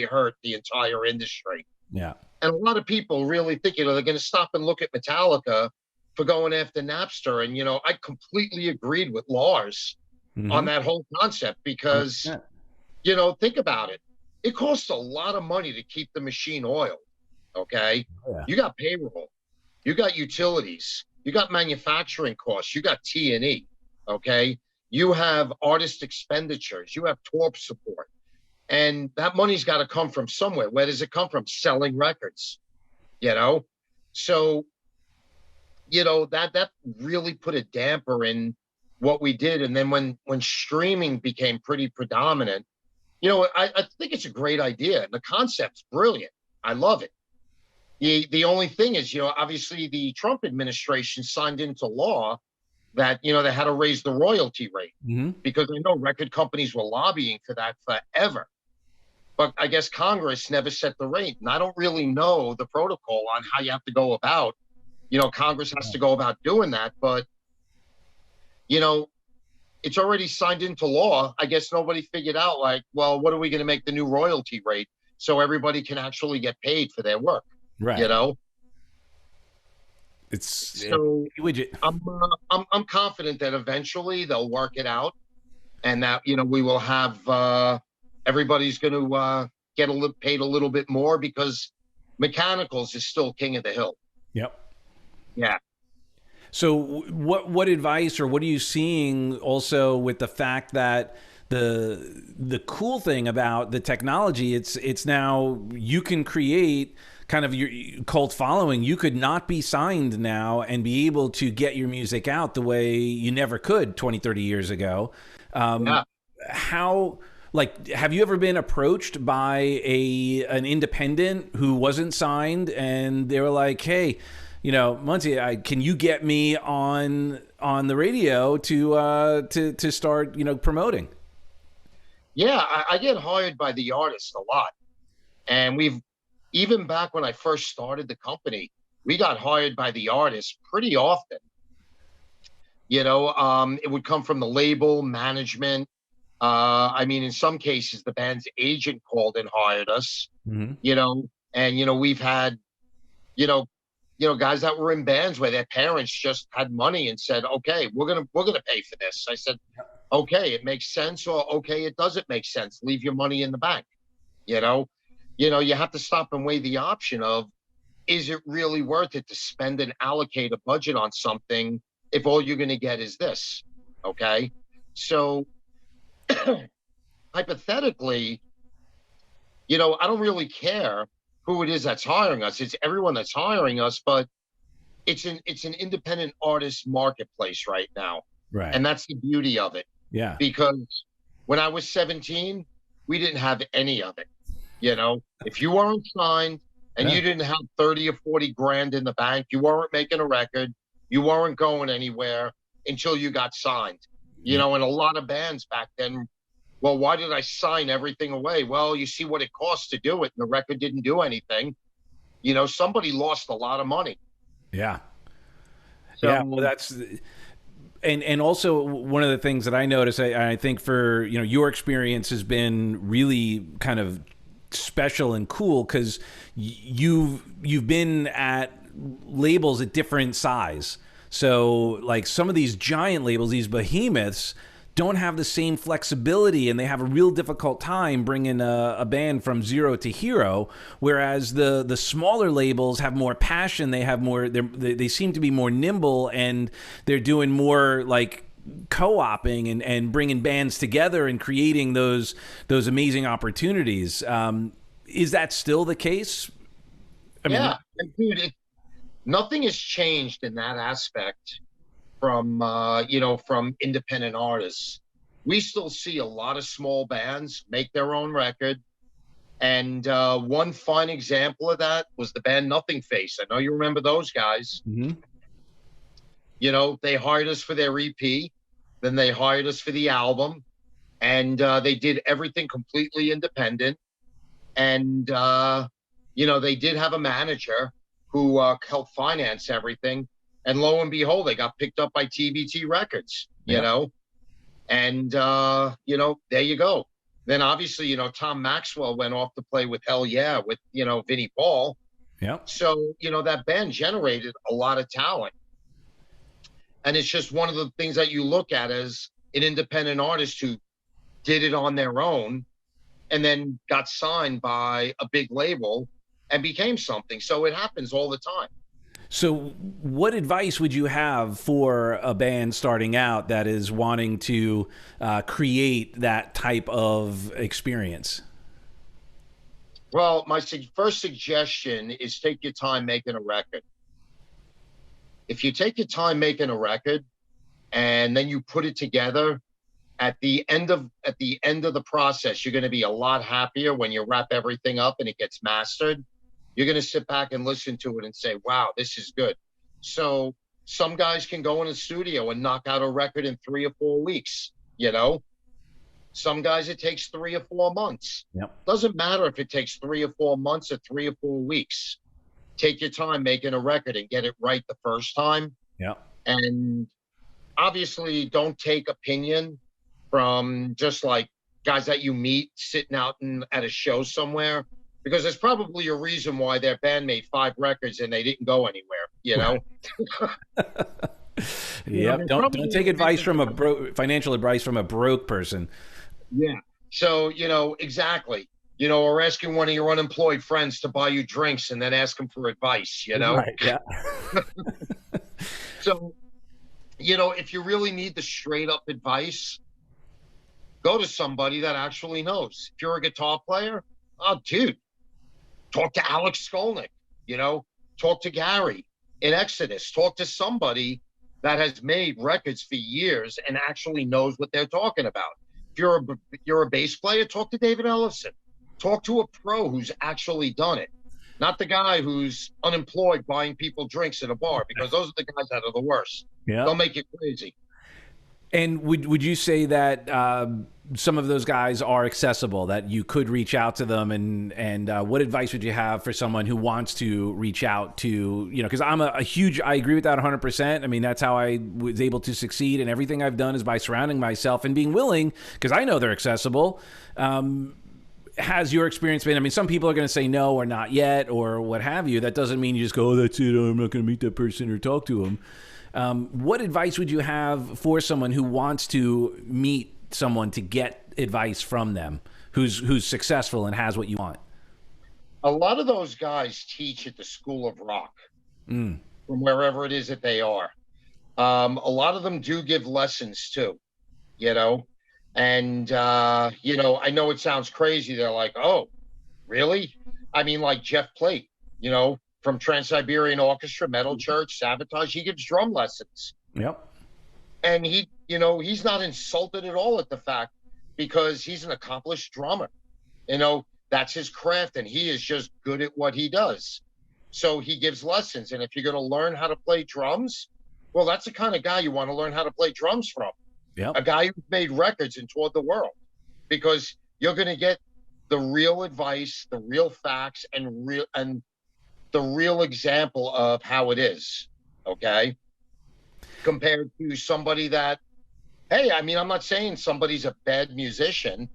[SPEAKER 2] hurt the entire industry.
[SPEAKER 1] Yeah.
[SPEAKER 2] And a lot of people really think, they're going to stop and look at Metallica for going after Napster. And, I completely agreed with Lars on that whole concept, because, think about it. It costs a lot of money to keep the machine oiled. Okay. Yeah. You got payroll, you got utilities, you got manufacturing costs, you got T&E. Okay. You have artist expenditures, you have tour support, and that money's got to come from somewhere. Where does it come from? Selling records, so, that really put a damper in what we did. And then when streaming became pretty predominant, I think it's a great idea. The concept's brilliant. I love it. The only thing is, obviously the Trump administration signed into law that, they had to raise the royalty rate, because I know record companies were lobbying for that forever. But I guess Congress never set the rate. And I don't really know the protocol on how you have to go about, Congress has to go about doing that. But, it's already signed into law. I guess nobody figured out, like, well, what are we going to make the new royalty rate so everybody can actually get paid for their work? You
[SPEAKER 1] Right.
[SPEAKER 2] know,
[SPEAKER 1] It's
[SPEAKER 2] so
[SPEAKER 1] widget.
[SPEAKER 2] I'm confident that eventually they'll work it out, and that we will have everybody's going to get paid a little bit more, because mechanicals is still king of the hill.
[SPEAKER 1] Yep.
[SPEAKER 2] Yeah.
[SPEAKER 1] So what advice, or what are you seeing also with the fact that the cool thing about the technology, it's now you can create kind of your cult following. You could not be signed now and be able to get your music out the way you never could 20, 30 years ago.
[SPEAKER 2] Yeah.
[SPEAKER 1] How, like, have you ever been approached by an independent who wasn't signed and they were like, hey, Munsey, can you get me on the radio to start, promoting?
[SPEAKER 2] Yeah, I get hired by the artist a lot. And even back when I first started the company, we got hired by the artist pretty often. It would come from the label management. I mean, in some cases, the band's agent called and hired us.
[SPEAKER 1] Mm-hmm.
[SPEAKER 2] And we've had, you know, guys that were in bands where their parents just had money and said, "Okay, we're gonna pay for this." I said, "Okay, it makes sense," or "Okay, it doesn't make sense. Leave your money in the bank." You have to stop and weigh the option of, is it really worth it to spend and allocate a budget on something if all you're going to get is this? Okay. So hypothetically, I don't really care who it is that's hiring us. It's everyone that's hiring us, but it's an independent artist marketplace right now.
[SPEAKER 1] Right.
[SPEAKER 2] And that's the beauty of it.
[SPEAKER 1] Yeah.
[SPEAKER 2] Because when I was 17, we didn't have any of it. If you weren't signed and you didn't have 30 or 40 grand in the bank, you weren't making a record, you weren't going anywhere until you got signed. And a lot of bands back then, well, why did I sign everything away? Well, you see what it costs to do it, and the record didn't do anything. Somebody lost a lot of money.
[SPEAKER 1] Yeah.
[SPEAKER 2] So,
[SPEAKER 1] yeah. Well, that's, and also one of the things that I notice, I think for, your experience has been really kind of special and cool, because you've been at labels at different size. So like some of these giant labels, these behemoths, don't have the same flexibility, and they have a real difficult time bringing a band from zero to hero. Whereas the smaller labels have more passion. They have more. They seem to be more nimble, and they're doing more like co-oping and bringing bands together and creating those amazing opportunities. Is that still the case?
[SPEAKER 2] Yeah, dude, nothing has changed in that aspect from independent artists. We still see a lot of small bands make their own record. And one fine example of that was the band Nothing Face. I know you remember those guys.
[SPEAKER 1] Mm-hmm.
[SPEAKER 2] They hired us for their EP, then they hired us for the album, and they did everything completely independent. And they did have a manager who helped finance everything. And lo and behold, they got picked up by TBT Records, and, there you go. Then obviously, Tom Maxwell went off to play with Hell Yeah with, Vinnie Paul.
[SPEAKER 1] Yeah.
[SPEAKER 2] So, that band generated a lot of talent. And it's just one of the things that you look at as an independent artist who did it on their own and then got signed by a big label and became something. So it happens all the time.
[SPEAKER 1] So what advice would you have for a band starting out that is wanting to create that type of experience?
[SPEAKER 2] Well, my first suggestion is take your time making a record. If you take your time making a record and then you put it together, at the end of the process, you're going to be a lot happier when you wrap everything up and it gets mastered. You're going to sit back and listen to it and say, wow, this is good. So some guys can go in the studio and knock out a record in 3 or 4 weeks, Some guys, it takes 3 or 4 months.
[SPEAKER 1] Yep.
[SPEAKER 2] Doesn't matter if it takes 3 or 4 months or 3 or 4 weeks. Take your time making a record and get it right the first time.
[SPEAKER 1] Yeah.
[SPEAKER 2] And obviously don't take opinion from just like guys that you meet sitting out at a show somewhere, because there's probably a reason why their band made 5 records and they didn't go anywhere, you know?
[SPEAKER 1] Yep. Don't take advice from financial advice from a broke person.
[SPEAKER 2] Yeah. So, exactly. Or asking one of your unemployed friends to buy you drinks and then ask them for advice,
[SPEAKER 1] Right. Yeah.
[SPEAKER 2] So, if you really need the straight up advice, go to somebody that actually knows. If you're a guitar player, oh, dude, talk to Alex Skolnick, talk to Gary in Exodus, talk to somebody that has made records for years and actually knows what they're talking about. If you're a bass player, talk to David Ellison. Talk to a pro who's actually done it, not the guy who's unemployed buying people drinks at a bar, because those are the guys that are the worst.
[SPEAKER 1] Yeah.
[SPEAKER 2] They'll make you crazy.
[SPEAKER 1] And would you say that some of those guys are accessible, that you could reach out to them, and what advice would you have for someone who wants to reach out to, because I'm a huge, I agree with that 100%. I mean, that's how I was able to succeed, and everything I've done is by surrounding myself and being willing, because I know they're accessible. Has your experience been, I mean, some people are going to say no or not yet or what have you. That doesn't mean you just go, oh, that's it, I'm not going to meet that person or talk to them. What advice would you have for someone who wants to meet someone to get advice from them, who's successful and has what you want?
[SPEAKER 2] A lot of those guys teach at the School of Rock from wherever it is that they are. A lot of them do give lessons too, and, I know it sounds crazy. They're like, oh, really? I mean, like Jeff Plate, from Trans-Siberian Orchestra, Metal Church, Sabotage, he gives drum lessons.
[SPEAKER 1] Yep.
[SPEAKER 2] And he's not insulted at all at the fact, because he's an accomplished drummer. That's his craft, and he is just good at what he does. So he gives lessons. And if you're going to learn how to play drums, well, that's the kind of guy you want to learn how to play drums from.
[SPEAKER 1] Yep.
[SPEAKER 2] A guy who made records and toured the world, because you're going to get the real advice, the real facts, and the real example of how it is, okay? Compared to somebody that, hey, I mean, I'm not saying somebody's a bad musician,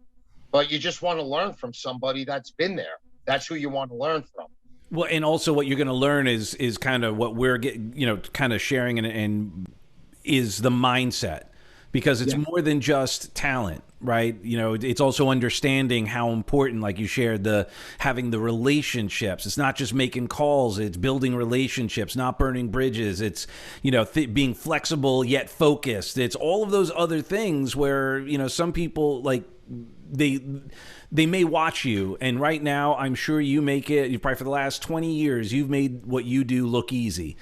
[SPEAKER 2] but you just want to learn from somebody that's been there. That's who you want to learn from.
[SPEAKER 1] Well, and also what you're going to learn is kind of what we're getting, kind of sharing and is the mindset. Because it's more than just talent, right? It's also understanding how important, like you shared, having the relationships. It's not just making calls; it's building relationships, not burning bridges. It's being flexible yet focused. It's all of those other things where some people like they may watch you, and right now I'm sure you make it. You probably for the last 20 years you've made what you do look easy.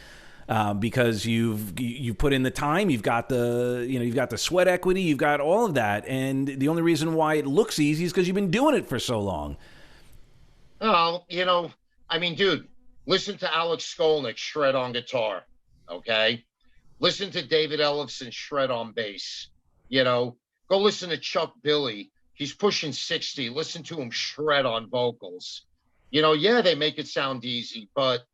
[SPEAKER 1] Because you've put in the time, you've got the sweat equity, you've got all of that, and the only reason why it looks easy is because you've been doing it for so long.
[SPEAKER 2] Oh, I mean, dude, listen to Alex Skolnick shred on guitar, okay? Listen to David Ellison shred on bass. Go listen to Chuck Billy. He's pushing 60. Listen to him shred on vocals. They make it sound easy, but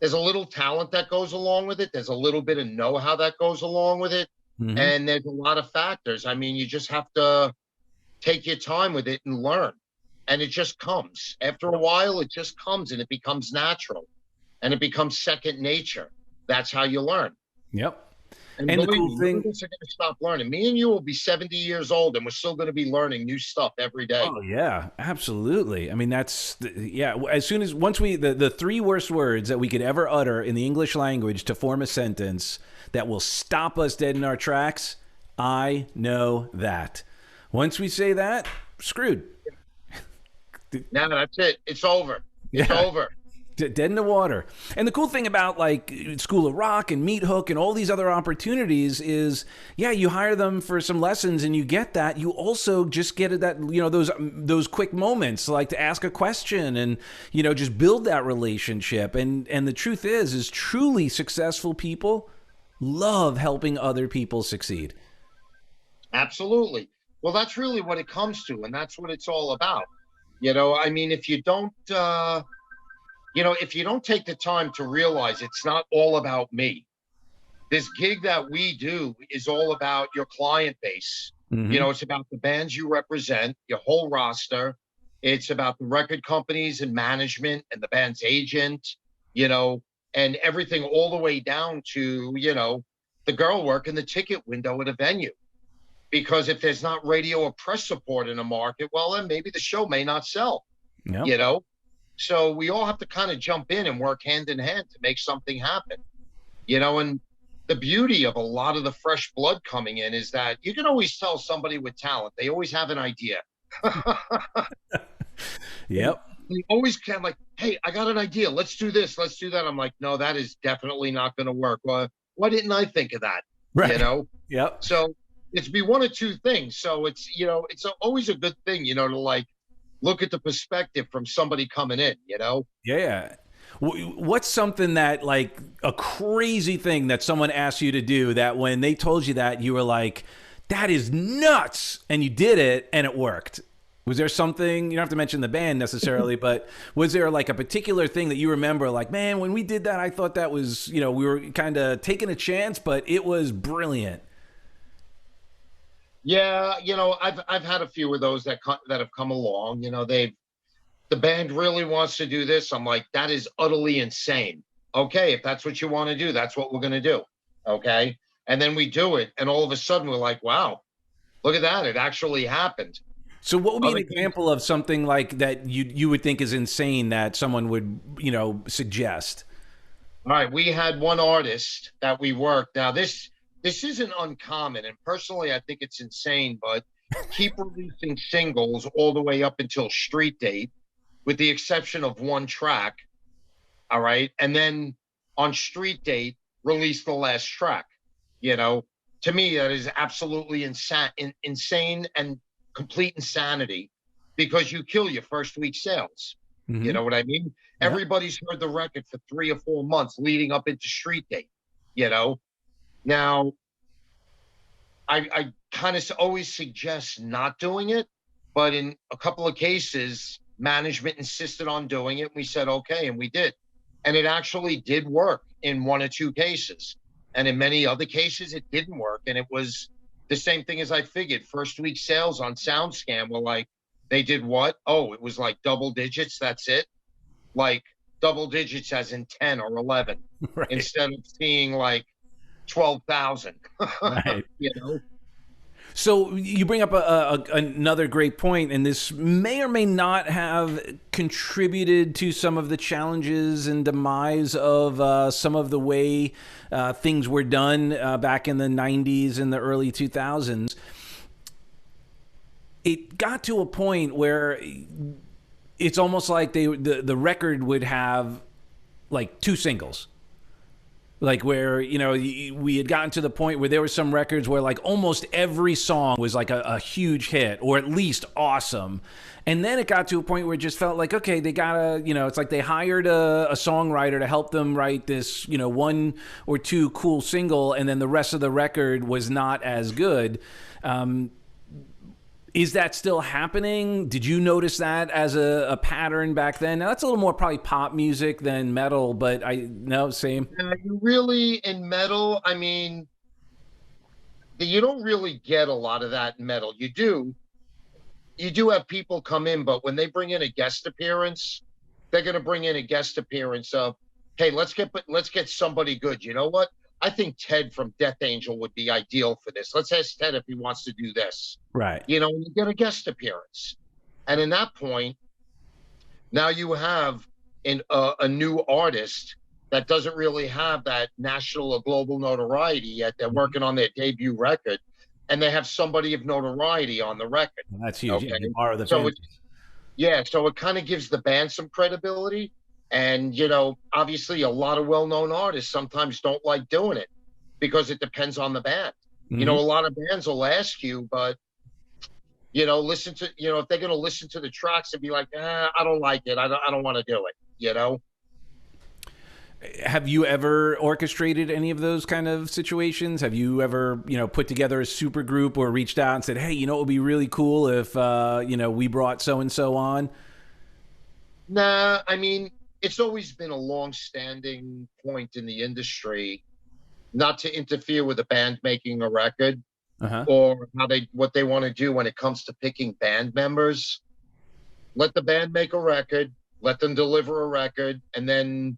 [SPEAKER 2] there's a little talent that goes along with it. There's a little bit of know-how that goes along with it. Mm-hmm. And there's a lot of factors. I mean, you just have to take your time with it and learn. And it just comes. After a while, it just comes and it becomes natural. And it becomes second nature. That's how you learn.
[SPEAKER 1] Yep.
[SPEAKER 2] And the cool thing, none of us are going to stop learning. Me and you will be 70 years old, and we're still going to be learning new stuff every day.
[SPEAKER 1] Oh yeah, absolutely. I mean, once the 3 worst words that we could ever utter in the English language to form a sentence that will stop us dead in our tracks. I know that. Once we say that, screwed.
[SPEAKER 2] No, that's it. It's over. It's over.
[SPEAKER 1] Dead in the water. And the cool thing about like School of Rock and Meat Hook and all these other opportunities is, you hire them for some lessons and you get that. You also just get that, those quick moments, like to ask a question and, just build that relationship. And the truth is truly successful people love helping other people succeed.
[SPEAKER 2] Absolutely. Well, that's really what it comes to. And that's what it's all about. I mean, if you don't take the time to realize it's not all about me, this gig that we do is all about your client base. You know, it's about the bands you represent, your whole roster. It's about the record companies and management and the band's agent, you know, and everything all the way down to, you know, the girl working the ticket window at a venue. Because if there's not radio or press support in a market, well, then maybe the show may not sell, you know? So we all have to kind of jump in and work hand in hand to make something happen, you know? And the beauty of a lot of the fresh blood coming in is that you can always tell somebody with talent. They always have an idea.
[SPEAKER 1] Yep.
[SPEAKER 2] You always can, like, hey, I got an idea. Let's do this. Let's do that. I'm like, no, that is definitely not going to work. Well, why didn't I think of that?
[SPEAKER 1] Right.
[SPEAKER 2] You know?
[SPEAKER 1] Yep.
[SPEAKER 2] So it's be one of two things. So it's, you know, it's always a good thing, you know, to like look at the perspective from somebody coming in, you know?
[SPEAKER 1] Yeah. What's something that, like, a crazy thing that someone asked you to do that when they told you that, you were like, that is nuts, and you did it and it worked? Was there something, you don't have to mention the band necessarily, but was there like a particular thing that you remember, like, man, when we did that, I thought that was, you know, we were kind of taking a chance, but it was brilliant?
[SPEAKER 2] Yeah, you know, I've had a few of those that have come along. You know, the band really wants to do this. I'm like, that is utterly insane. Okay, if that's what you want to do, that's what we're going to do. Okay, and then we do it, and all of a sudden we're like, wow, look at that, it actually happened.
[SPEAKER 1] So what would be an example of something like that you would think is insane that someone would, you know, suggest?
[SPEAKER 2] All right, we had one artist that we worked. Now this isn't uncommon, and personally I think it's insane, but keep releasing singles all the way up until Street Date, with the exception of one track. All right, and then on Street Date release the last track. You know, to me that is absolutely insane and complete insanity, because you kill your first week sales. You know what I mean? Yeah. Everybody's heard the record for 3 or 4 months leading up into Street Date, you know? Now, I kind of always suggest not doing it, but in a couple of cases, management insisted on doing it. We said, okay, and we did. And it actually did work in 1 or 2 cases. And in many other cases, it didn't work. And it was the same thing as I figured. First week sales on SoundScan were like, they did what? Oh, it was like double digits. That's it. Like double digits as in 10 or 11, right, instead of seeing like 12,000. Right. You know?
[SPEAKER 1] So you bring up another great point, and this may or may not have contributed to some of the challenges and demise of some of the way things were done back in the 90s and the early 2000s. It got to a point where it's almost like the record would have like 2 singles. Like where, you know, we had gotten to the point where there were some records where like almost every song was like a huge hit, or at least awesome. And then it got to a point where it just felt like, okay, they gotta, you know, it's like they hired a songwriter to help them write this, you know, 1 or 2 cool single, and then the rest of the record was not as good. Is that still happening? Did you notice that as a pattern back then? Now, that's a little more probably pop music than metal, but no, same.
[SPEAKER 2] You really, in metal, I mean, you don't really get a lot of that in metal. You do have people come in, but when they bring in a guest appearance, they're going to bring in a guest appearance of, hey, let's get somebody good. You know what? I think Ted from Death Angel would be ideal for this. Let's ask Ted if he wants to do this. Right. You know, you get a guest appearance. And in that point, now you have a new artist that doesn't really have that national or global notoriety yet. They're working on their debut record, and they have somebody of notoriety on the record.
[SPEAKER 1] Well, that's huge. Okay? Yeah,
[SPEAKER 2] so it kind of gives the band some credibility. And, you know, obviously a lot of well-known artists sometimes don't like doing it because it depends on the band. You know, a lot of bands will ask you, but, you know, if they're going to listen to the tracks and be like, I don't like it. I don't want to do it, you know?
[SPEAKER 1] Have you ever orchestrated any of those kind of situations? Have you ever, you know, put together a super group or reached out and said, hey, you know, it would be really cool if, you know, we brought so-and-so on?
[SPEAKER 2] Nah, I mean, it's always been a long-standing point in the industry not to interfere with the band making a record
[SPEAKER 1] Uh-huh.
[SPEAKER 2] or what they want to do when it comes to picking band members. Let the band make a record, let them deliver a record, and then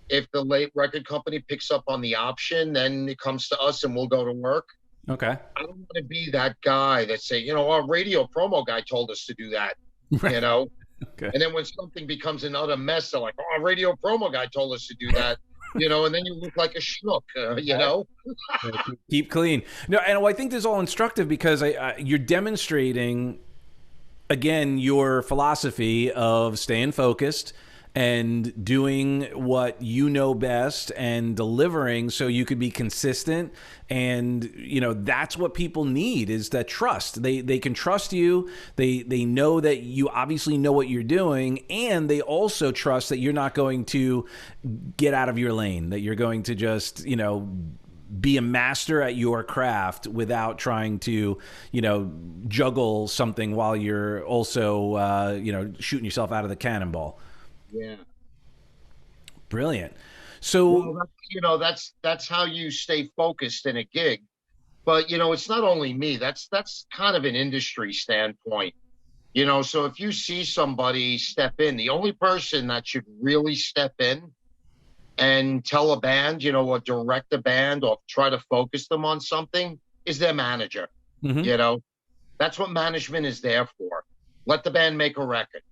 [SPEAKER 2] if the late record company picks up on the option, then it comes to us and we'll go to work.
[SPEAKER 1] Okay.
[SPEAKER 2] I don't want to be that guy that say, our radio promo guy told us to do that,
[SPEAKER 1] Right.
[SPEAKER 2] you know?
[SPEAKER 1] Okay.
[SPEAKER 2] And then when something becomes an utter mess, they're like, our radio promo guy told us to do that, and then you look like a schnook,
[SPEAKER 1] Keep clean. No, and I think this is all instructive because you're demonstrating, again, your philosophy of staying focused and doing what you know best and delivering so you could be consistent. And that's what people need, is that trust. They can trust you. They know that you obviously know what you're doing, and they also trust that you're not going to get out of your lane, that you're going to just be a master at your craft without trying to juggle something while you're also shooting yourself out of the cannonball.
[SPEAKER 2] Yeah.
[SPEAKER 1] Brilliant. So,
[SPEAKER 2] well, that's how you stay focused in a gig. But, it's not only me. That's kind of an industry standpoint. So if you see somebody step in, the only person that should really step in and tell a band, or direct a band or try to focus them on something is their manager.
[SPEAKER 1] mm-hmm.
[SPEAKER 2] That's what management is there for. Let the band make a record,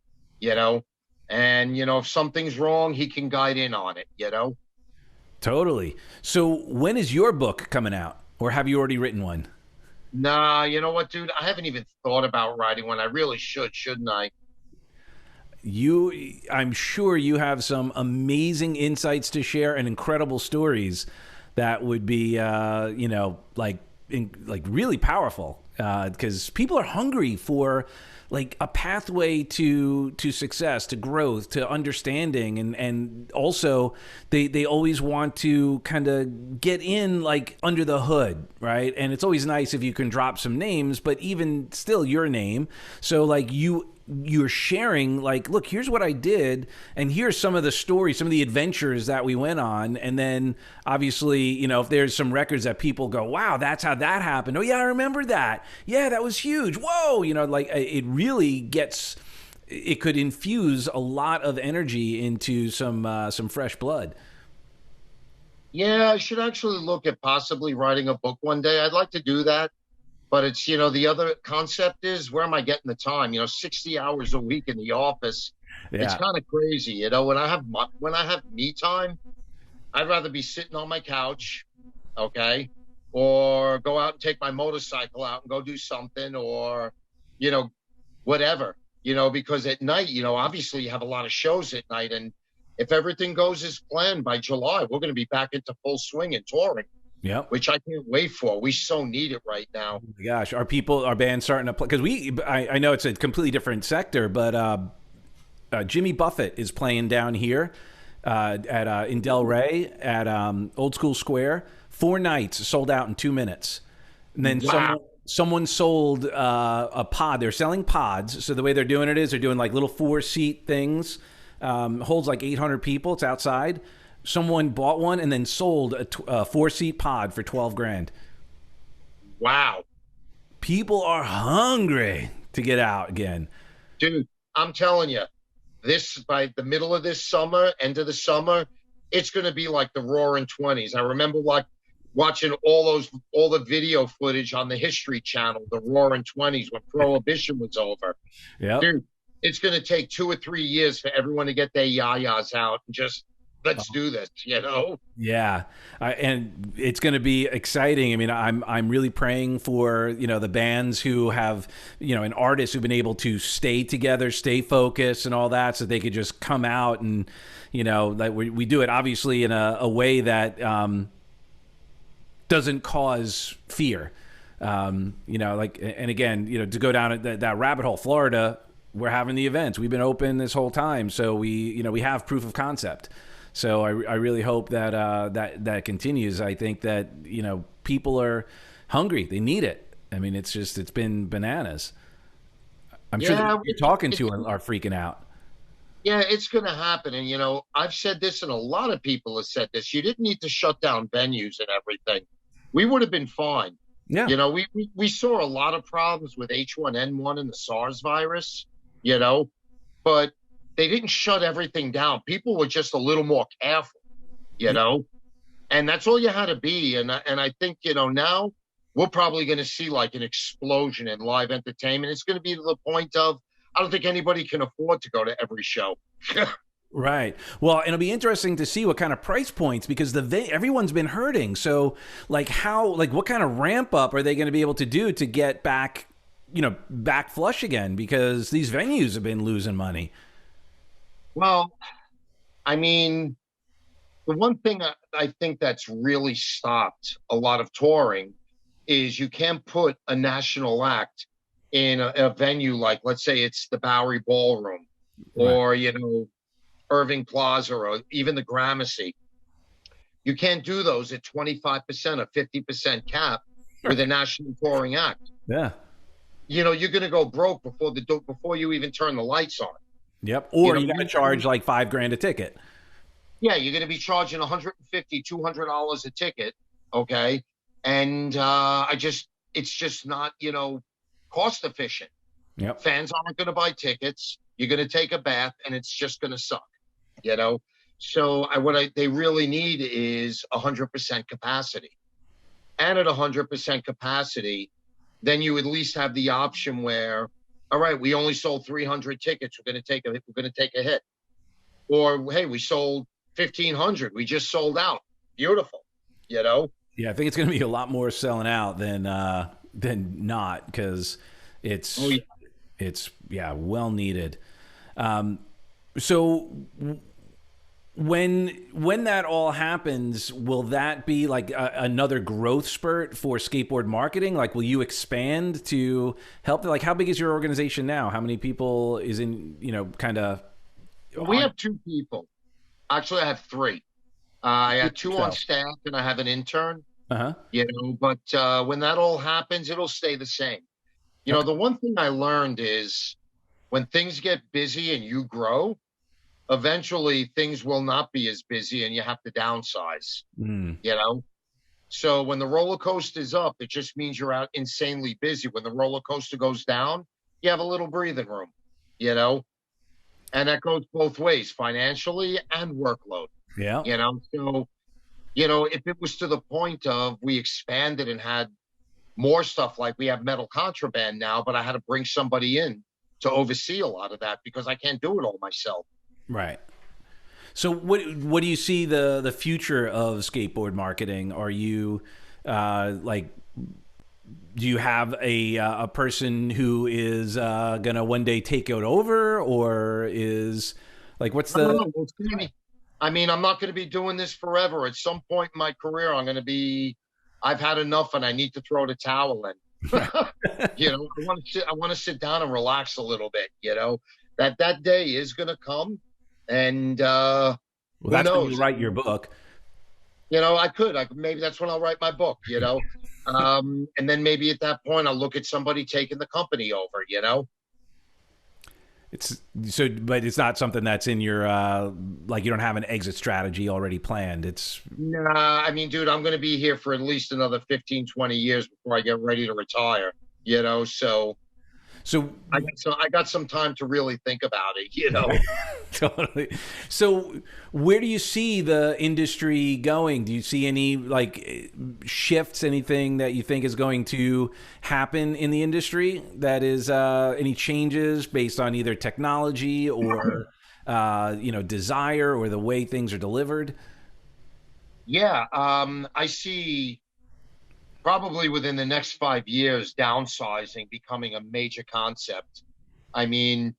[SPEAKER 2] and, if something's wrong, he can guide in on it,
[SPEAKER 1] Totally. So when is your book coming out, or have you already written one?
[SPEAKER 2] Nah, you know what, dude? I haven't even thought about writing one. I really shouldn't I?
[SPEAKER 1] I'm sure you have some amazing insights to share and incredible stories that would be, really powerful, because people are hungry for like a pathway to success, to growth, to understanding, and also they always want to kind of get in like under the hood, right? And it's always nice if you can drop some names, but even still your name. So like you're sharing, like, look, here's what I did, and here's some of the stories, some of the adventures that we went on. And then obviously, if there's some records that people go, wow, that's how that happened. Oh yeah, I remember that. Yeah, that was huge. Whoa, like it really it could infuse a lot of energy into some fresh blood.
[SPEAKER 2] Yeah, I should actually look at possibly writing a book one day. I'd like to do that. But it's, the other concept is, where am I getting the time? 60 hours a week in the office. Yeah. It's kind of crazy. When I have me time, I'd rather be sitting on my couch, okay, or go out and take my motorcycle out and go do something, or, whatever, because at night, obviously you have a lot of shows at night. And if everything goes as planned, by July, we're going to be back into full swing and touring.
[SPEAKER 1] Yeah,
[SPEAKER 2] which I can't wait for. We so need it right now.
[SPEAKER 1] Oh my gosh, our bands starting to play? Because I know it's a completely different sector, but Jimmy Buffett is playing down here in Delray at Old School Square. 4 nights, sold out in 2 minutes. And then someone sold a pod. They're selling pods. So the way they're doing it is they're doing like little 4-seat things. Holds like 800 people. It's outside. Someone bought one and then sold a 4-seat pod for $12,000.
[SPEAKER 2] Wow.
[SPEAKER 1] People are hungry to get out again.
[SPEAKER 2] Dude, I'm telling you, by the middle of this summer, end of the summer, it's going to be like the Roaring 20s. I remember like watching all the video footage on the History Channel, the Roaring 20s, when Prohibition was over.
[SPEAKER 1] Yeah.
[SPEAKER 2] Dude, it's going to take 2 or 3 years for everyone to get their yayas out and just let's do this,
[SPEAKER 1] Yeah, and it's going to be exciting. I mean, I'm really praying for the bands who have and artists who've been able to stay together, stay focused, and all that, so they could just come out and that we do it obviously in a way that doesn't cause fear. And again, to go down that rabbit hole, Florida, we're having the events. We've been open this whole time, so we have proof of concept. So I really hope that that continues. I think that people are hungry. They need it. I mean, it's been bananas. I'm sure the people you're talking to are freaking out.
[SPEAKER 2] Yeah, it's going to happen. And, I've said this and a lot of people have said this. You didn't need to shut down venues and everything. We would have been fine.
[SPEAKER 1] Yeah.
[SPEAKER 2] We saw a lot of problems with H1N1 and the SARS virus, you know, but they didn't shut everything down. People were just a little more careful, you know, and that's all you had to be. And I think, now we're probably going to see like an explosion in live entertainment. It's going to be to the point of, I don't think anybody can afford to go to every show.
[SPEAKER 1] Right. Well, it'll be interesting to see what kind of price points, because everyone's been hurting. So, like, what kind of ramp up are they going to be able to do to get back, back flush again? Because these venues have been losing money.
[SPEAKER 2] Well, I mean, the one thing I think that's really stopped a lot of touring is you can't put a national act in a venue like, let's say it's the Bowery Ballroom, or,
[SPEAKER 1] Right.
[SPEAKER 2] Irving Plaza, or even the Gramercy. You can't do those at 25% or 50% cap with a national touring act.
[SPEAKER 1] Yeah.
[SPEAKER 2] You're going to go broke before you even turn the lights on.
[SPEAKER 1] Yep. Or you got to charge like $5,000 a ticket.
[SPEAKER 2] Yeah, you're going to be charging $150, $200 a ticket. Okay. And it's just not, cost efficient.
[SPEAKER 1] Yep.
[SPEAKER 2] Fans aren't going to buy tickets. You're going to take a bath and it's just going to suck, So they really need is 100% capacity. And at 100% capacity, then you at least have the option where, all right, we only sold 300 tickets. We're going to take a hit. Or, hey, we sold 1,500. We just sold out. Beautiful,
[SPEAKER 1] Yeah, I think it's going to be a lot more selling out than not, because it's well needed. So when that all happens, will that be like another growth spurt for skateboard marketing? Like, will you expand to help? Like, how big is your organization now? How many people is in, kind of?
[SPEAKER 2] We have 2 people. Actually, I have 3. I have 2 on staff and I have an intern.
[SPEAKER 1] Uh-huh.
[SPEAKER 2] But when that all happens, it'll stay the same.
[SPEAKER 1] Okay.
[SPEAKER 2] The one thing I learned is when things get busy and you grow, eventually things will not be as busy and you have to downsize, So when the roller coaster is up, it just means you're out insanely busy. When the roller coaster goes down, you have a little breathing room, and that goes both ways, financially and workload.
[SPEAKER 1] Yeah.
[SPEAKER 2] So, if it was to the point of we expanded and had more stuff, like we have Metal Contraband now, but I had to bring somebody in to oversee a lot of that because I can't do it all myself.
[SPEAKER 1] Right. So what do you see the future of skateboard marketing? Are you do you have a person who is gonna one day take it over, or is like, what's the?
[SPEAKER 2] I don't know. I mean, I'm not going to be doing this forever. At some point in my career, I've had enough and I need to throw the towel in. I want to sit down and relax a little bit, that day is going to come. And
[SPEAKER 1] Well, that's
[SPEAKER 2] who knows?
[SPEAKER 1] when you write your book.
[SPEAKER 2] Maybe that's when I'll write my book, and then maybe at that point I'll look at somebody taking the company over,
[SPEAKER 1] But it's not something that's in your like, you don't have an exit strategy already planned.
[SPEAKER 2] Nah, I mean, dude, I'm going to be here for at least another 15, 20 years before I get ready to retire, So I got some time to really think about it,
[SPEAKER 1] Totally. So where do you see the industry going? Do you see any like shifts, anything that you think is going to happen in the industry that is any changes based on either technology or desire, or the way things are delivered?
[SPEAKER 2] Yeah, I see probably within the next 5 years, downsizing becoming a major concept. I mean,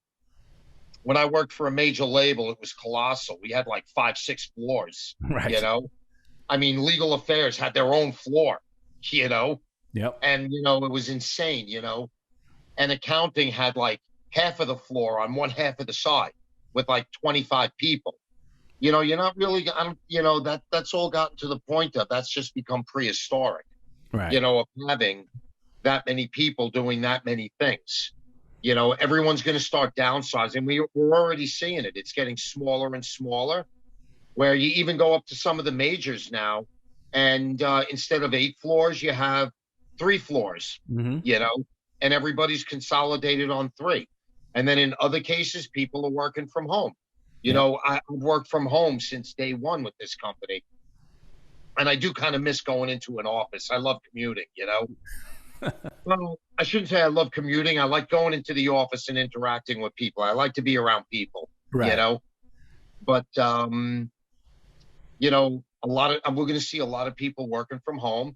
[SPEAKER 2] when I worked for a major label, it was colossal. We had like 5, 6 floors,
[SPEAKER 1] Right.
[SPEAKER 2] I mean, legal affairs had their own floor,
[SPEAKER 1] Yep.
[SPEAKER 2] and, it was insane, and accounting had like half of the floor on one half of the side with like 25 people. You're not really, that's all gotten to the point of that's just become prehistoric.
[SPEAKER 1] Right.
[SPEAKER 2] Of having that many people doing that many things. You know, everyone's going to start downsizing. We're already seeing it. It's getting smaller and smaller, where you even go up to some of the majors now, and instead of 8 floors, you have 3 floors,
[SPEAKER 1] Mm-hmm.
[SPEAKER 2] you know, and everybody's consolidated on three. And then in other cases, people are working from home. You
[SPEAKER 1] Yeah.
[SPEAKER 2] know, I've worked from home since day one with this company. And I do kind of miss going into an office. I love commuting, you know. Well, I shouldn't say I love commuting. I like going into the office and interacting with people. I like to be around people, you
[SPEAKER 1] Right.
[SPEAKER 2] know. But you know, we're going to see a lot of people working from home.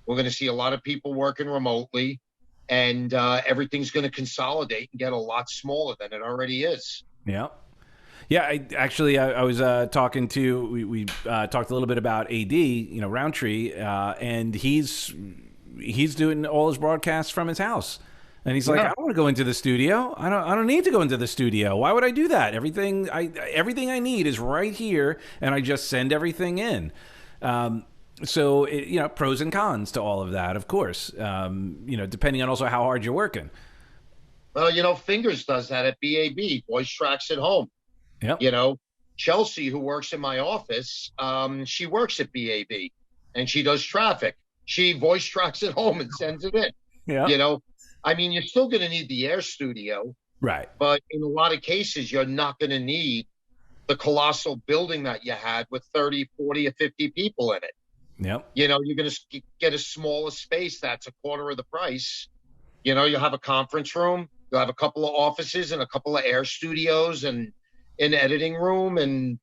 [SPEAKER 2] We're going to see a lot of people working remotely, and everything's going to consolidate and get a lot smaller than it already is.
[SPEAKER 1] Yeah. Yeah, I was talking to we talked a little bit about AD, you know, Roundtree, and he's doing all his broadcasts from his house, and he's like, I
[SPEAKER 2] Yeah.
[SPEAKER 1] don't want to go into the studio. I don't need to go into the studio. Why would I do that? Everything I need is right here, and I just send everything in. You know, pros and cons to all of that, of course. You know, depending on also how hard you're working.
[SPEAKER 2] Well, you know, Fingers does that at BAB, Voice Tracks at Home.
[SPEAKER 1] Yep.
[SPEAKER 2] You know, Chelsea, who works in my office, she works at BAB, and she does traffic. She voice tracks at home and sends it in.
[SPEAKER 1] Yeah.
[SPEAKER 2] You know, I mean, you're still going to need the air studio,
[SPEAKER 1] Right.
[SPEAKER 2] but in a lot of cases, you're not going to need the colossal building that you had with 30, 40, or 50 people in it.
[SPEAKER 1] Yep.
[SPEAKER 2] You know, you're going to get a smaller space that's a quarter of the price. You know, you'll have a conference room, you'll have a couple of offices and a couple of air studios and an editing room, and,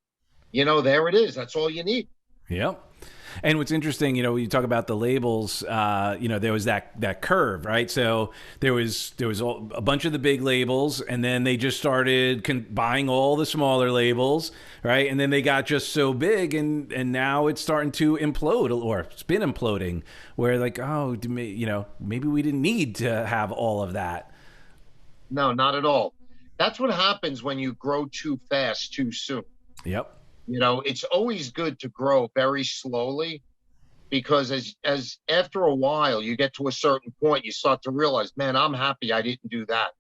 [SPEAKER 2] you know, there it is. That's all you need.
[SPEAKER 1] Yep. And what's interesting, you know, when you talk about the labels, you know, there was that curve, right? So there was a bunch of the big labels, and then they just started buying all the smaller labels, right? And then they got just so big, and now it's starting to implode, or it's been imploding, where like, oh, you know, maybe we didn't need to have all of that.
[SPEAKER 2] No, not at all. That's what happens when you grow too fast too soon.
[SPEAKER 1] Yep.
[SPEAKER 2] You know, it's always good to grow very slowly, because as after a while you get to a certain point, you start to realize, man, I'm happy I didn't do that.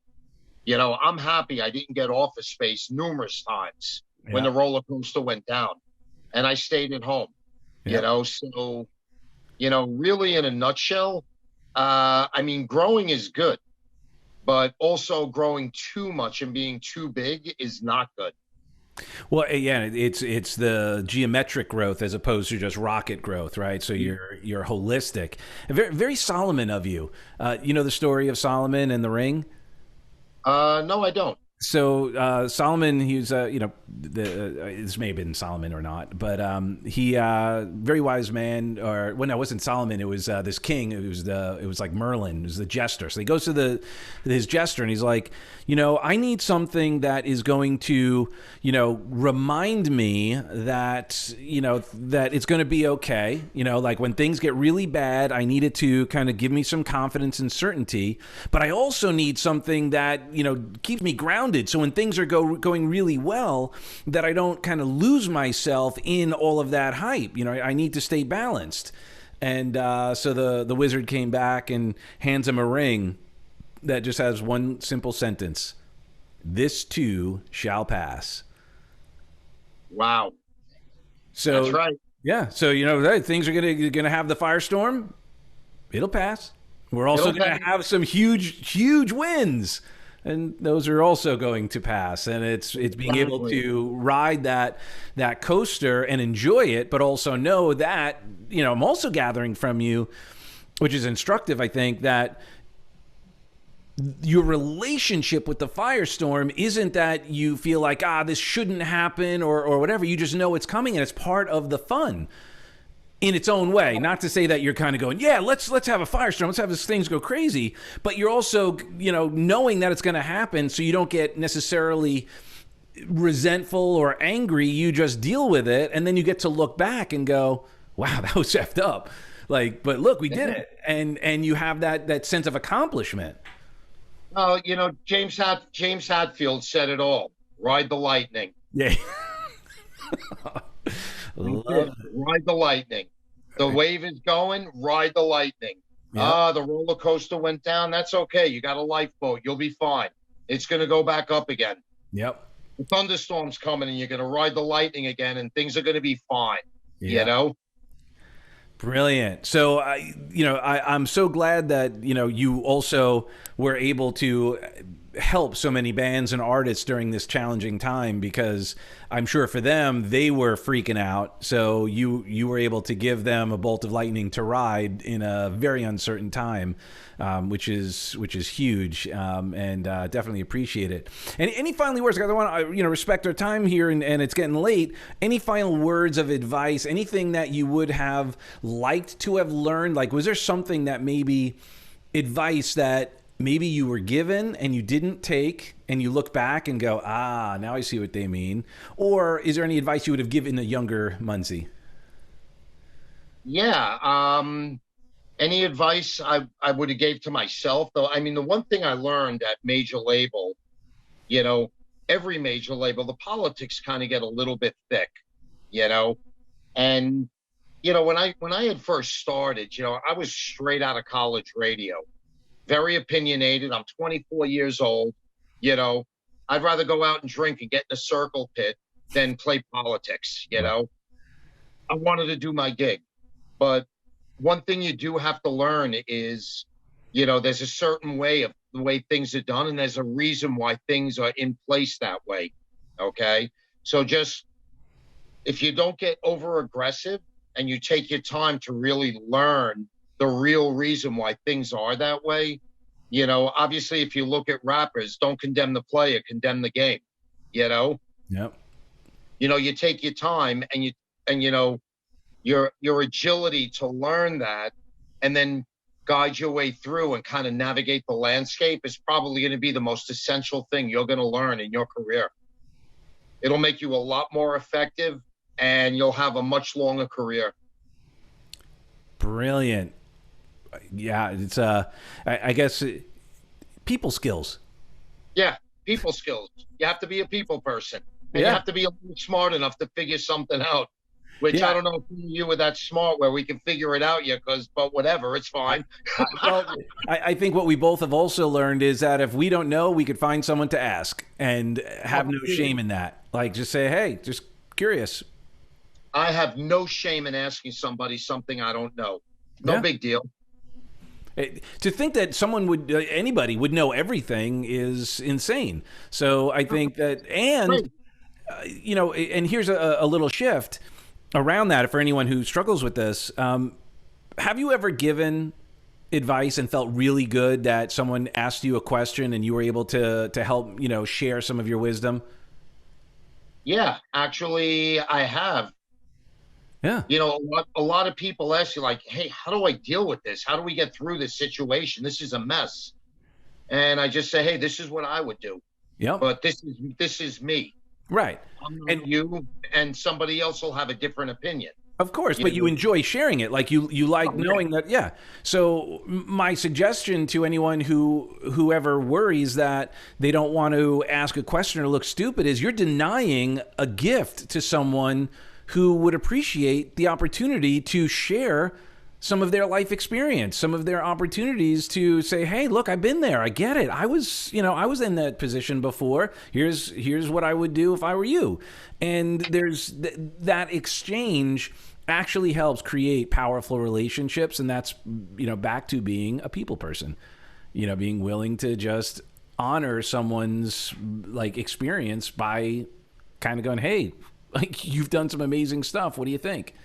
[SPEAKER 2] You know, I'm happy I didn't get office space numerous times when
[SPEAKER 1] Yeah.
[SPEAKER 2] the roller coaster went down, and I stayed at home. You
[SPEAKER 1] Yep.
[SPEAKER 2] know, so, you know, really in a nutshell, I mean, growing is good, but also growing too much and being too big is not good.
[SPEAKER 1] Well, yeah, it's the geometric growth as opposed to just rocket growth, right? So you're holistic. Very very Solomon of you. You know the story of Solomon and the ring.
[SPEAKER 2] No, I don't.
[SPEAKER 1] So Solomon, he was, you know, this may have been Solomon or not, but he very wise man. Or well, no, it wasn't Solomon. It was this king. It was like Merlin. It was the jester. So he goes to his jester, and he's like, you know, I need something that is going to, you know, remind me that, you know, that it's going to be okay. You know, like when things get really bad, I need it to kind of give me some confidence and certainty. But I also need something that, you know, keeps me grounded. So when things are going really well, that I don't kind of lose myself in all of that hype. You know, I need to stay balanced. And so the wizard came back and hands him a ring that just has one simple sentence: "This too shall pass."
[SPEAKER 2] Wow.
[SPEAKER 1] So
[SPEAKER 2] That's right.
[SPEAKER 1] yeah, so you know, right, things are gonna have the firestorm. It'll pass. We're also
[SPEAKER 2] It'll
[SPEAKER 1] gonna
[SPEAKER 2] pass.
[SPEAKER 1] have some huge wins, and those are also going to pass. And it's being able
[SPEAKER 2] Exactly.
[SPEAKER 1] to ride that coaster and enjoy it, but also know that, you know, I'm also gathering from you, which is instructive, I think, that your relationship with the firestorm isn't that you feel like, this shouldn't happen or whatever. You just know it's coming, and it's part of the fun in its own way. Not to say that you're kind of going, yeah, let's have a firestorm, let's have these things go crazy, but you're also, you know, knowing that it's going to happen, so you don't get necessarily resentful or angry. You just deal with it, and then you get to look back and go, wow, that was effed up. Like, but look, we did it, and you have that sense of accomplishment.
[SPEAKER 2] Oh, you know, James Hatfield said it all. Ride the lightning.
[SPEAKER 1] Yeah.
[SPEAKER 2] Love
[SPEAKER 1] Love
[SPEAKER 2] it. Ride the lightning. The wave is going. Ride the lightning.
[SPEAKER 1] Yeah.
[SPEAKER 2] The roller coaster went down. That's okay. You got a lifeboat. You'll be fine. It's going to go back up again.
[SPEAKER 1] Yep.
[SPEAKER 2] The thunderstorm's coming and you're going to ride the lightning again and things are going to be fine, you
[SPEAKER 1] Yeah.
[SPEAKER 2] know?
[SPEAKER 1] Brilliant. So, I'm so glad that, you also were able to help so many bands and artists during this challenging time, because I'm sure for them, they were freaking out. So you were able to give them a bolt of lightning to ride in a very uncertain time, which is huge, and definitely appreciate it. And any final words? I want to respect our time here, and it's getting late. Any final words of advice? Anything that you would have liked to have learned? Like, was there something that maybe advice that maybe you were given and you didn't take, and you look back and go, now I see what they mean? Or is there any advice you would have given a younger Munsey?
[SPEAKER 2] Yeah. Any advice I would have gave to myself, though? I mean, the one thing I learned at major label, every major label, the politics kind of get a little bit thick, and, when I had first started, I was straight out of college radio, very opinionated. I'm 24 years old. I'd rather go out and drink and get in a circle pit than play politics. I wanted to do my gig. But one thing you do have to learn is, there's a certain way of the way things are done, and there's a reason why things are in place that way. Okay. So just, if you don't get over aggressive and you take your time to really learn the real reason why things are that way, obviously, if you look at rappers, don't condemn the player, condemn the game.
[SPEAKER 1] Yep.
[SPEAKER 2] You take your time and your agility to learn that, and then guide your way through and kind of navigate the landscape is probably going to be the most essential thing you're going to learn in your career. It'll make you a lot more effective, and you'll have a much longer career.
[SPEAKER 1] Brilliant. Yeah, it's I guess people skills.
[SPEAKER 2] Yeah, people skills. You have to be a people person, and you have to be a little smart enough to figure something out. Which I don't know if you were that smart where we can figure it out yet, but whatever, it's fine.
[SPEAKER 1] Well, I think what we both have also learned is that if we don't know, we could find someone to ask, and have no shame in that. Like, just say, hey, just curious.
[SPEAKER 2] I have no shame in asking somebody something I don't know. No big deal.
[SPEAKER 1] To think that anybody would know everything is insane. So I think that, and and here's a little shift around that for anyone who struggles with this. Have you ever given advice and felt really good that someone asked you a question and you were able to help, share some of your wisdom?
[SPEAKER 2] Yeah, actually, I have.
[SPEAKER 1] Yeah.
[SPEAKER 2] A lot of people ask you, like, hey, how do I deal with this? How do we get through this situation? This is a mess. And I just say, hey, this is what I would do.
[SPEAKER 1] Yeah.
[SPEAKER 2] But this is me.
[SPEAKER 1] Right.
[SPEAKER 2] And you and somebody else will have a different opinion.
[SPEAKER 1] Of course, but you enjoy sharing it. Like you like knowing that. Yeah. So my suggestion to anyone whoever worries that they don't want to ask a question or look stupid is, you're denying a gift to someone who would appreciate the opportunity to share some of their life experience, some of their opportunities to say, hey, look, I've been there. I get it. I was in that position before. Here's what I would do if I were you. And there's that exchange actually helps create powerful relationships. And that's, back to being a people person, being willing to just honor someone's experience by kind of going, hey, you've done some amazing stuff. What do you think?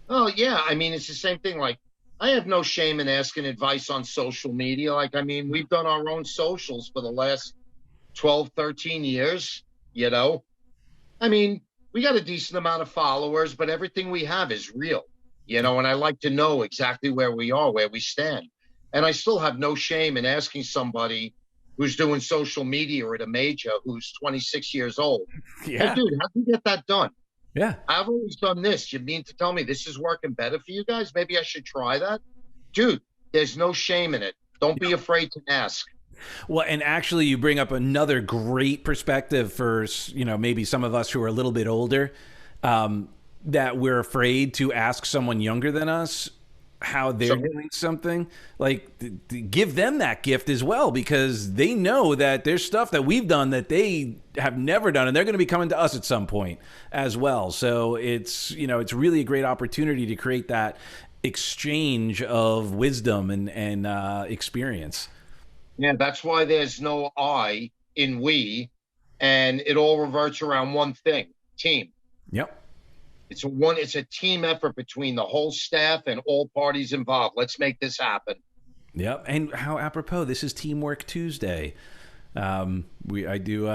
[SPEAKER 2] Oh, yeah. I mean, it's the same thing. Like, I have no shame in asking advice on social media. Like, I mean, we've done our own socials for the last 12, 13 years, I mean, we got a decent amount of followers, but everything we have is real, and I like to know exactly where we are, where we stand. And I still have no shame in asking somebody who's doing social media at a major who's 26 years old.
[SPEAKER 1] Yeah.
[SPEAKER 2] Hey, dude, how'd you get that done?
[SPEAKER 1] Yeah.
[SPEAKER 2] I've always done this. You mean to tell me this is working better for you guys? Maybe I should try that? Dude, there's no shame in it. Don't be afraid to ask.
[SPEAKER 1] Well, and actually you bring up another great perspective for, maybe some of us who are a little bit older, that we're afraid to ask someone younger than us how they're
[SPEAKER 2] So
[SPEAKER 1] doing something, like give them that gift as well, because they know that there's stuff that we've done that they have never done, and they're going to be coming to us at some point as well. So it's, it's really a great opportunity to create that exchange of wisdom and experience.
[SPEAKER 2] yeah, that's why there's no I in we, and it all reverts around one thing: team.
[SPEAKER 1] Yep.
[SPEAKER 2] It's a team effort between the whole staff and all parties involved. Let's make this happen.
[SPEAKER 1] Yep. And how apropos, this is Teamwork Tuesday. I do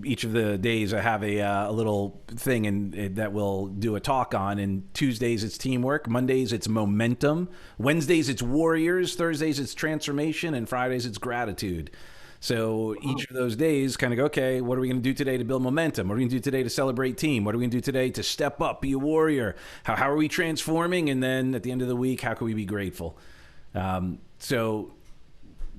[SPEAKER 1] each of the days I have a little thing and that we'll do a talk on. And Tuesdays it's teamwork, Mondays it's momentum, Wednesdays it's warriors, Thursdays it's transformation, and Fridays it's gratitude. So each of those days kind of go, okay, what are we going to do today to build momentum? What are we going to do today to celebrate team? What are we going to do today to step up, be a warrior? How are we transforming? And then at the end of the week, how can we be grateful? So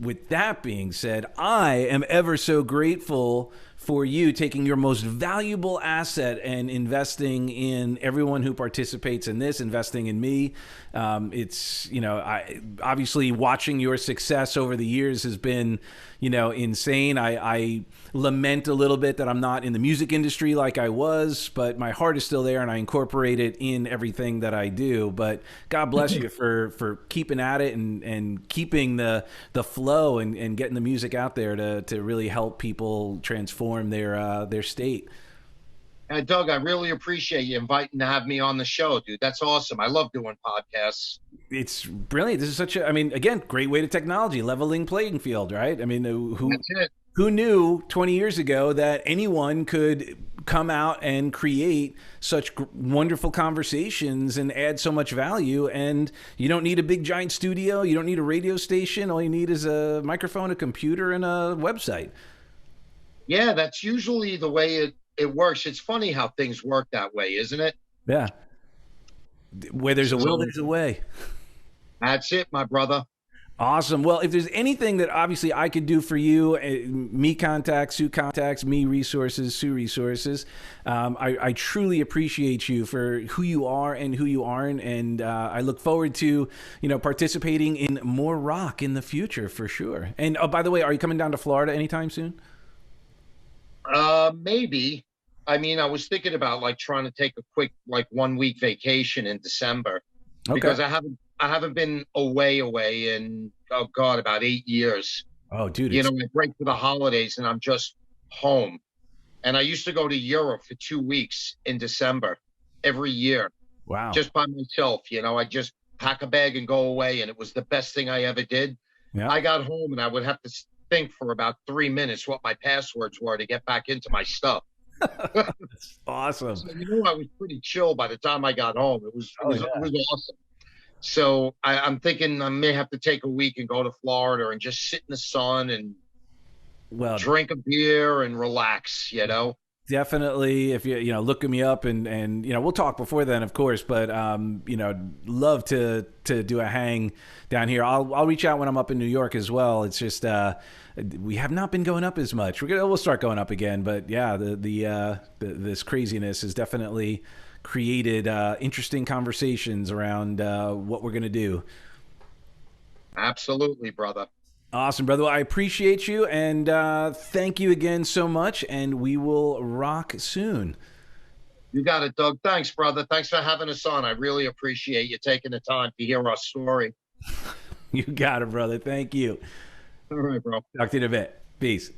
[SPEAKER 1] with that being said, I am ever so grateful for you taking your most valuable asset and investing in everyone who participates in this, investing in me. It's, I obviously watching your success over the years has been, insane. I lament a little bit that I'm not in the music industry like I was, but my heart is still there and I incorporate it in everything that I do. But God bless you for keeping at it and keeping the flow and getting the music out there to really help people transform their state.
[SPEAKER 2] Doug, I really appreciate you inviting to have me on the show, dude. That's awesome. I love doing podcasts.
[SPEAKER 1] It's brilliant. This is such a, again, great way to technology, leveling playing field, right?
[SPEAKER 2] That's it.
[SPEAKER 1] Who knew 20 years ago that anyone could come out and create such wonderful conversations and add so much value? And you don't need a big giant studio. You don't need a radio station. All you need is a microphone, a computer, and a website.
[SPEAKER 2] Yeah, that's usually the way it works. It's funny how things work that way, isn't it?
[SPEAKER 1] Yeah. Where there's a will, there's a way.
[SPEAKER 2] That's it, my brother.
[SPEAKER 1] Awesome. Well, if there's anything that obviously I could do for you, me contacts, Sue contacts, me resources, Sue resources. I truly appreciate you for who you are and who you aren't. And I look forward to, participating in more rock in the future for sure. And oh, by the way, are you coming down to Florida anytime soon?
[SPEAKER 2] Maybe. I was thinking about trying to take a quick 1 week vacation in December because I haven't been away in, oh God, about 8 years.
[SPEAKER 1] Oh, dude.
[SPEAKER 2] I break for the holidays and I'm just home. And I used to go to Europe for 2 weeks in December every year.
[SPEAKER 1] Wow.
[SPEAKER 2] Just by myself. I just pack a bag and go away. And it was the best thing I ever did.
[SPEAKER 1] Yeah.
[SPEAKER 2] I got home and I would have to think for about 3 minutes what my passwords were to get back into my stuff.
[SPEAKER 1] That's awesome.
[SPEAKER 2] So, I was pretty chill by the time I got home. It was awesome. So I'm thinking I may have to take a week and go to Florida and just sit in the sun and drink a beer and relax,
[SPEAKER 1] Definitely. If you looking me up and we'll talk before then, of course, but love to do a hang down here. I'll reach out when I'm up in New York as well. It's just we have not been going up as much. We'll start going up again, but yeah, this craziness has definitely created interesting conversations around what we're going to do.
[SPEAKER 2] Absolutely, brother.
[SPEAKER 1] Awesome, brother. Well, I appreciate you, and thank you again so much, and we will rock soon.
[SPEAKER 2] You got it, Doug. Thanks, brother. Thanks for having us on. I really appreciate you taking the time to hear our story.
[SPEAKER 1] You got it, brother. Thank you.
[SPEAKER 2] All right, bro.
[SPEAKER 1] Talk to you in a bit. Peace.